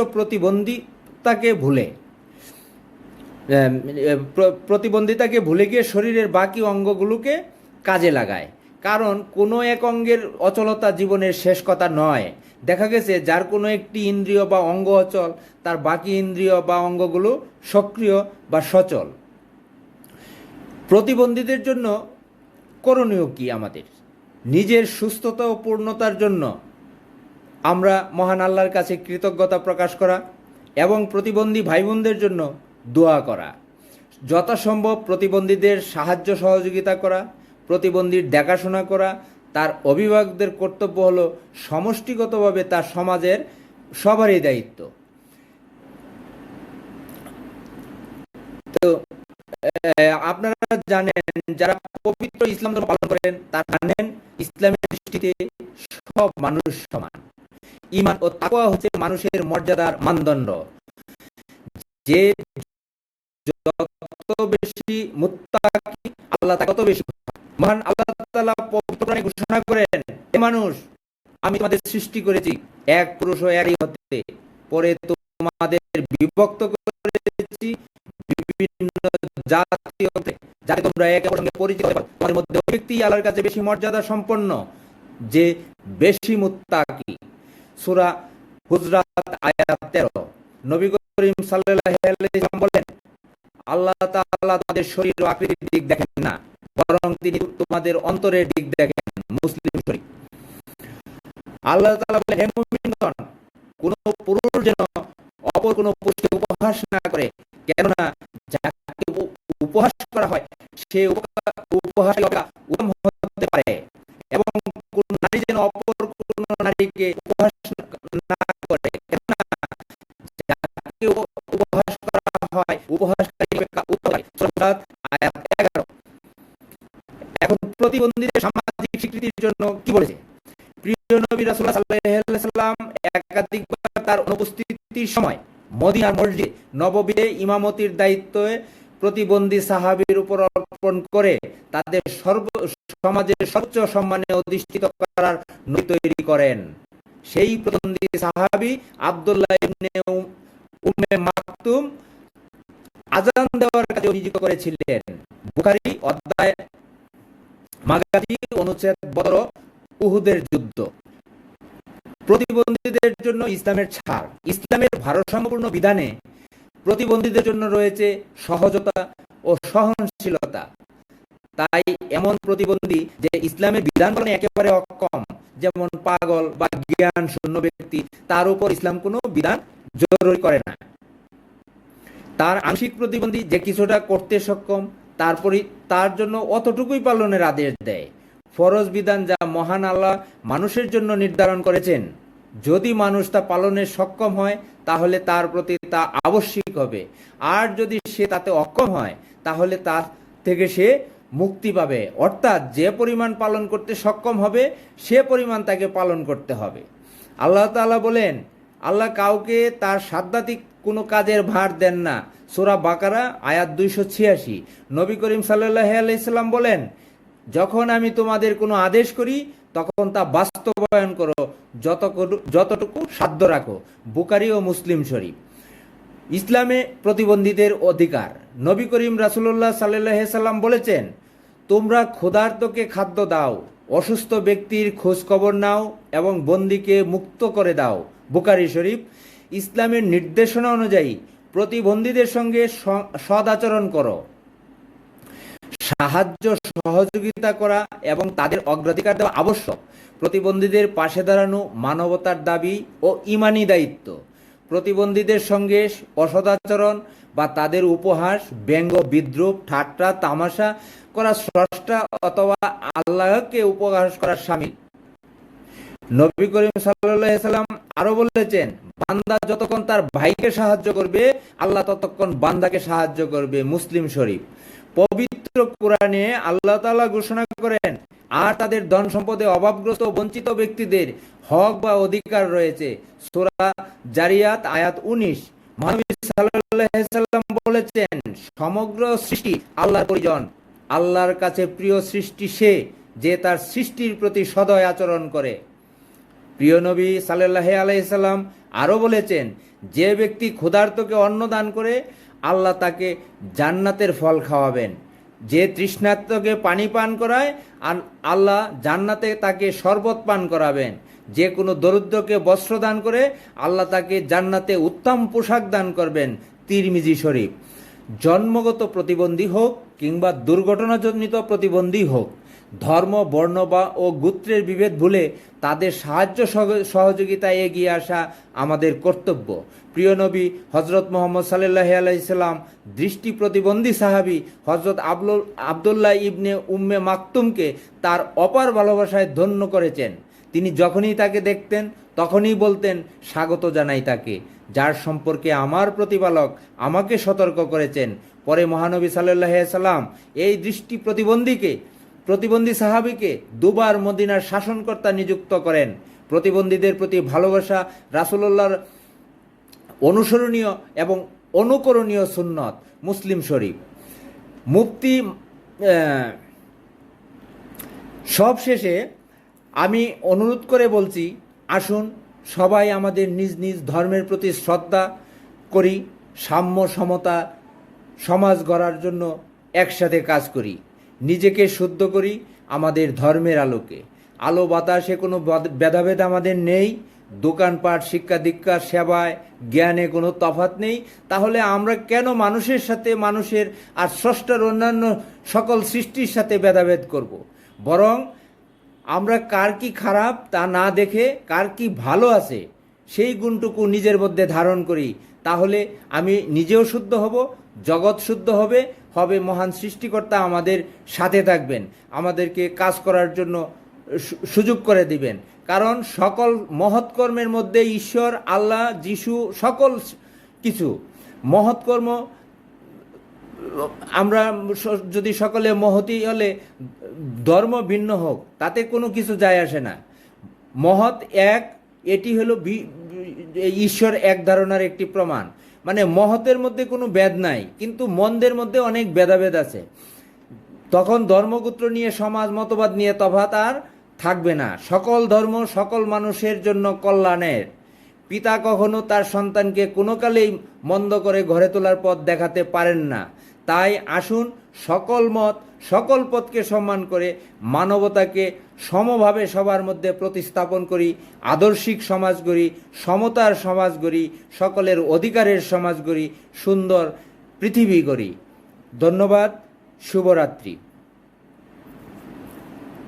প্রতিবন্ধিতাকে ভুলে গিয়ে শরীরের বাকি অঙ্গগুলোকে কাজে লাগায়। কারণ কোনো এক অঙ্গের অচলতা জীবনের শেষ কথা নয়। দেখা গেছে যার কোনো একটি ইন্দ্রিয় বা অঙ্গ অচল, তার বাকি ইন্দ্রিয় বা অঙ্গগুলো সক্রিয় বা সচল। প্রতিবন্ধীদের জন্য করণীয় কি? আমাদের নিজের সুস্থতা ও পূর্ণতার জন্য আমরা মহান আল্লাহর কাছে কৃতজ্ঞতা প্রকাশ করা এবং প্রতিবন্ধী ভাই বোনদের জন্য দোয়া করা, যথাসম্ভব প্রতিবন্ধীদের সাহায্য সহযোগিতা করা, প্রতিবন্ধীর দেখাশোনা করা। তার অভিভাবকদের কর্তব্য হলো সমষ্টিগতভাবে তার সমাজের সবারই দায়িত্ব। তো আপনারা জানেন, যারা পবিত্র ইসলাম ধর্ম পালন করেন তারা জানেন ইসলামের দৃষ্টিতে সব মানুষ সমান। ঈমান ও তাকওয়া হচ্ছে মানুষের মর্যাদার মানদণ্ড। যে যত বেশি মুত্তাকি, আল্লাহ তত বেশি। মহান আল্লাহ তাআলা পবিত্র কোরআনে ঘোষণা করেন, হে মানুষ, আমি তোমাদের সৃষ্টি করেছি এক পুরুষ ও এক নারী হতে, পরে তোমাদের বিভক্ত করেছি বিভিন্ন জাতি হতে, যাতে তোমরা একে অপরের সঙ্গে পরিচিত হতে পারো। তোমাদের মধ্যে ওই ব্যক্তি আল্লাহর কাছে বেশি মর্যাদা সম্পন্ন যে বেশি মুত্তাকি। সূরা হুজরাত আয়াত 13। নবী করিম সাল্লাল্লাহু আলাইহি ওয়াসাল্লাম বলেন, আল্লাহ তাআলা তোমাদের শরীর ও আকৃতির দিক দেখেন না, বরং তিনি তোমাদের অন্তরের দিক দেখেন। মুসলিম শরীফ। আল্লাহ তাআলা বলেন, হে মুমিনগণ, কোন পুরুষ যেন অপর কোন পুরুষকে উপহাস না করে, কেননা যাকে উপহাস করা হয় সে উপহাস উত্তম হতে পারে, এবং কোন নারী যেন অপর কোন নারীকে উপহাস না করে, কেননা যাকে উপহাস করা হয় উপহাসকারী উত্তম হয়। সূরা আয়াত 11। এখন প্রতিবন্ধীদের সামাজিক স্বীকৃতির জন্য কি বলেছে? প্রিয় নবী রাসূলুল্লাহ সাল্লাল্লাহু আলাইহি ওয়াসাল্লাম একাধিকবার তার অনুপস্থিতির সময় মদিনার মসজিদ নববীতে ইমামতির দায়িত্ব প্রতিবন্ধী সাহাবীর উপর অর্পণ করে তাদের সমাজের সর্বোচ্চ সম্মানে অধিষ্ঠিত করার নীতি তৈরি করেন। সেই প্রতিবন্ধী সাহাবী আব্দুল্লাহ ইবনে উম্মে মাকতুম আযান দেওয়ার কাজে নিযুক্ত করেছিলেন। বুখারী অধ্যায় মাগাজি অনুচ্ছেদ বদর উহুদের যুদ্ধ। প্রতিবন্ধীদের জন্য ইসলামের ছাড়। ইসলামের ভারসাম্যপূর্ণ বিধানে প্রতিবন্ধীদের জন্য রয়েছে সহজতা ও সহনশীলতা। তাই এমন প্রতিবন্ধী যে ইসলামের বিধান পালনে একেবারে অক্ষম, যেমন পাগল বা জ্ঞান শূন্য ব্যক্তি, তার উপর ইসলাম কোনো বিধান জরুরি করে না। তার আংশিক প্রতিবন্ধী যে কিছুটা করতে সক্ষম, তার জন্য অতটুকুই পালনের আদেশ দেয়। ফরজ বিধান যা মহান আল্লাহ মানুষের জন্য নির্ধারণ করেছেন, যদি মানুষ তা পালনে সক্ষম হয় তাহলে তার প্রতি তা আবশ্যিক হবে, আর যদি সে তাতে অক্ষম হয় তাহলে তা থেকে সে মুক্তি পাবে। অর্থাৎ যে পরিমাণ পালন করতে সক্ষম হবে সে পরিমাণ তাকে পালন করতে হবে। আল্লাহ তাআলা বলেন, আল্লাহ কাউকে তার সাধ্যাতিক কোনো কাজের ভার দেন না। সূরা বাকারা আয়াত 286। নবী করিম সাল্লাল্লাহু আলাইহি সাল্লাম বলেন, যখন আমি তোমাদের কোনো আদেশ করি তখন তা বাস্তবায়ন করো, যতটুকু সাধ্য রাখো। বুখারী ও মুসলিম শরীফ। ইসলামে প্রতিবন্ধীদের অধিকার। নবী করিম রাসূলুল্লাহ সাল্লাল্লাহু আলাইহি সাল্লাম বলেছেন, তোমরা ক্ষুধার্তকে খাদ্য দাও, অসুস্থ ব্যক্তির খোঁজ খবর নাও এবং বন্দীকে মুক্ত করে দাও। বুখারী শরীফ। ইসলামের নির্দেশনা অনুযায়ী প্রতিবন্ধীদের সঙ্গে সদাচরণ করো, সাহায্য সহযোগিতা করা এবং তাদের অগ্রাধিকার দেওয়া আবশ্যক। প্রতিবন্ধীদের পাশে দাঁড়ানো মানবতার দাবি ও ঈমানি দায়িত্ব। প্রতিবন্ধীদের সঙ্গে অসদাচরণ বা তাদের উপহাস, ব্যঙ্গ, বিদ্রূপ, ঠাট্টা, তামাশা করা স্রষ্টা অথবা আল্লাহকে উপহাস করার শামিল। নবী করিম সাল্লাল্লাহু আলাইহি সাল্লাম আরো বলেছেন, বান্দা যতক্ষণ তার ভাইকে সাহায্য করবে, আল্লাহ ততক্ষণ বান্দাকে সাহায্য করবে। মুসলিম শরীফ। পবিত্র কোরআনে আল্লাহ তাআলা ঘোষণা করেন, আর তাদের ধন সম্পদে অভাবগ্রস্ত বঞ্চিত ব্যক্তিদের হক বা অধিকার রয়েছে। সূরা জারিয়াত আয়াত 19। মহানবী সাল্লাল্লাহু আলাইহি সাল্লাম বলেছেন, সমগ্র সৃষ্টি আল্লাহর পরিজন। আল্লাহর কাছে প্রিয় সৃষ্টি সে যে তার সৃষ্টির প্রতি সদয় আচরণ করে। প্রিয় নবী সাল্লাল্লাহু আলাইহি সাল্লাম আরও বলেছেন, যে ব্যক্তি ক্ষুধার্তকে অন্ন দান করে আল্লাহ তাকে জান্নাতের ফল খাওয়াবেন। যে তৃষ্ণার্তকে পানি পান করায় আল্লাহ জান্নাতে তাকে শরবত পান করাবেন। যে কোনো দরিদ্রকে বস্ত্র দান করে আল্লাহ তাকে জান্নাতে উত্তম পোশাক দান করবেন। তিরমিজি শরীফ। জন্মগত প্রতিবন্ধী হোক কিংবা দুর্ঘটনাজনিত প্রতিবন্ধী হোক, ধর্ম, বর্ণ বা ও গোত্রের বিভেদ ভুলে তাদের সাহায্য সহযোগিতায় এগিয়ে আসা আমাদের কর্তব্য। প্রিয় নবী হজরত মুহাম্মদ সাল্লাল্লাহু আলাইহি সাল্লাম দৃষ্টি প্রতিবন্ধী সাহাবী হজরত আবদুল্লাহ ইবনে উম্মে মাকতুমকে তার অপার ভালোবাসায় ধন্য করেছেন। তিনি যখনই তাকে দেখতেন তখনই বলতেন, স্বাগত জানাই তাকে, যার সম্পর্কে আমার প্রতিপালক আমাকে সতর্ক করেছেন। পরে মহানবী সাল্লাল্লাহু আলাইহি সাল্লাম এই দৃষ্টি প্রতিবন্ধী সাহাবীকে দুবার মদিনার শাসনকর্তা নিযুক্ত করেন। প্রতিবন্ধীদের প্রতি ভালোবাসা রাসূলুল্লাহর অনুসরণীয় এবং অনুকরণীয় সুন্নত। মুসলিম শরীফ। মুফতি। সবশেষে আমি অনুরোধ করে বলছি, আসুন সবাই আমাদের নিজ নিজ ধর্মের প্রতি শ্রদ্ধা করি, সাম্য সমতা সমাজ গড়ার জন্য একসাথে কাজ করি, নিজেকে শুদ্ধ করি আমাদের ধর্মের আলোকে। আলো বাতাসে কোনো ভেদাভেদ আমাদের নেই, দোকানপাট, শিক্ষা দীক্ষা, সেবায়, জ্ঞানে কোনো তফাৎ নেই। তাহলে আমরা কেন মানুষের আর স্রষ্টার অন্যান্য সকল সৃষ্টির সাথে ভেদাভেদ করব? বরং আমরা কার কি খারাপ তা না দেখে কার কি ভালো আছে সেই গুণটুকু নিজের মধ্যে ধারণ করি। তাহলে আমি নিজেও শুদ্ধ হব, জগৎ শুদ্ধ হবে, মহান সৃষ্টিকর্তা আমাদের সাথে থাকবেন, আমাদেরকে কাজ করার জন্য সুযোগ করে দিবেন। কারণ সকল মহৎ কর্মের মধ্যে ঈশ্বর, আল্লাহ, যিশু সকল কিছু মহৎ কর্ম। আমরা যদি সকলে মহতি হলে ধর্ম ভিন্ন হোক তাতে কোনো কিছু যায় আসে না। মহৎ এক, এটি হলো ঈশ্বর এক ধারণার একটি প্রমাণ। মানে মহতের মধ্যে কোনো ভেদ নাই, কিন্তু মন্দের মধ্যে অনেক ভেদাভেদ আছে। তখন ধর্মগোত্র নিয়ে, সমাজ মতবাদ নিয়ে তফাৎ আর থাকবে না। সকল ধর্ম সকল মানুষের জন্য কল্যাণের। পিতা কখনো তার সন্তানকে কোনো কালেই মন্দ করে ঘরে তোলার পথ দেখাতে পারেন না। তাই আসুন সকল মত, সকল পথকে সম্মান করে মানবতাকে সমভাবে সবার মধ্যে প্রতিস্থাপন করি, আদর্শিক সমাজ গড়ি, সমতার সমাজ গড়ি, সকলের অধিকারের সমাজ গড়ি, সুন্দর পৃথিবী গড়ি। ধন্যবাদ। শুভরাত্রি।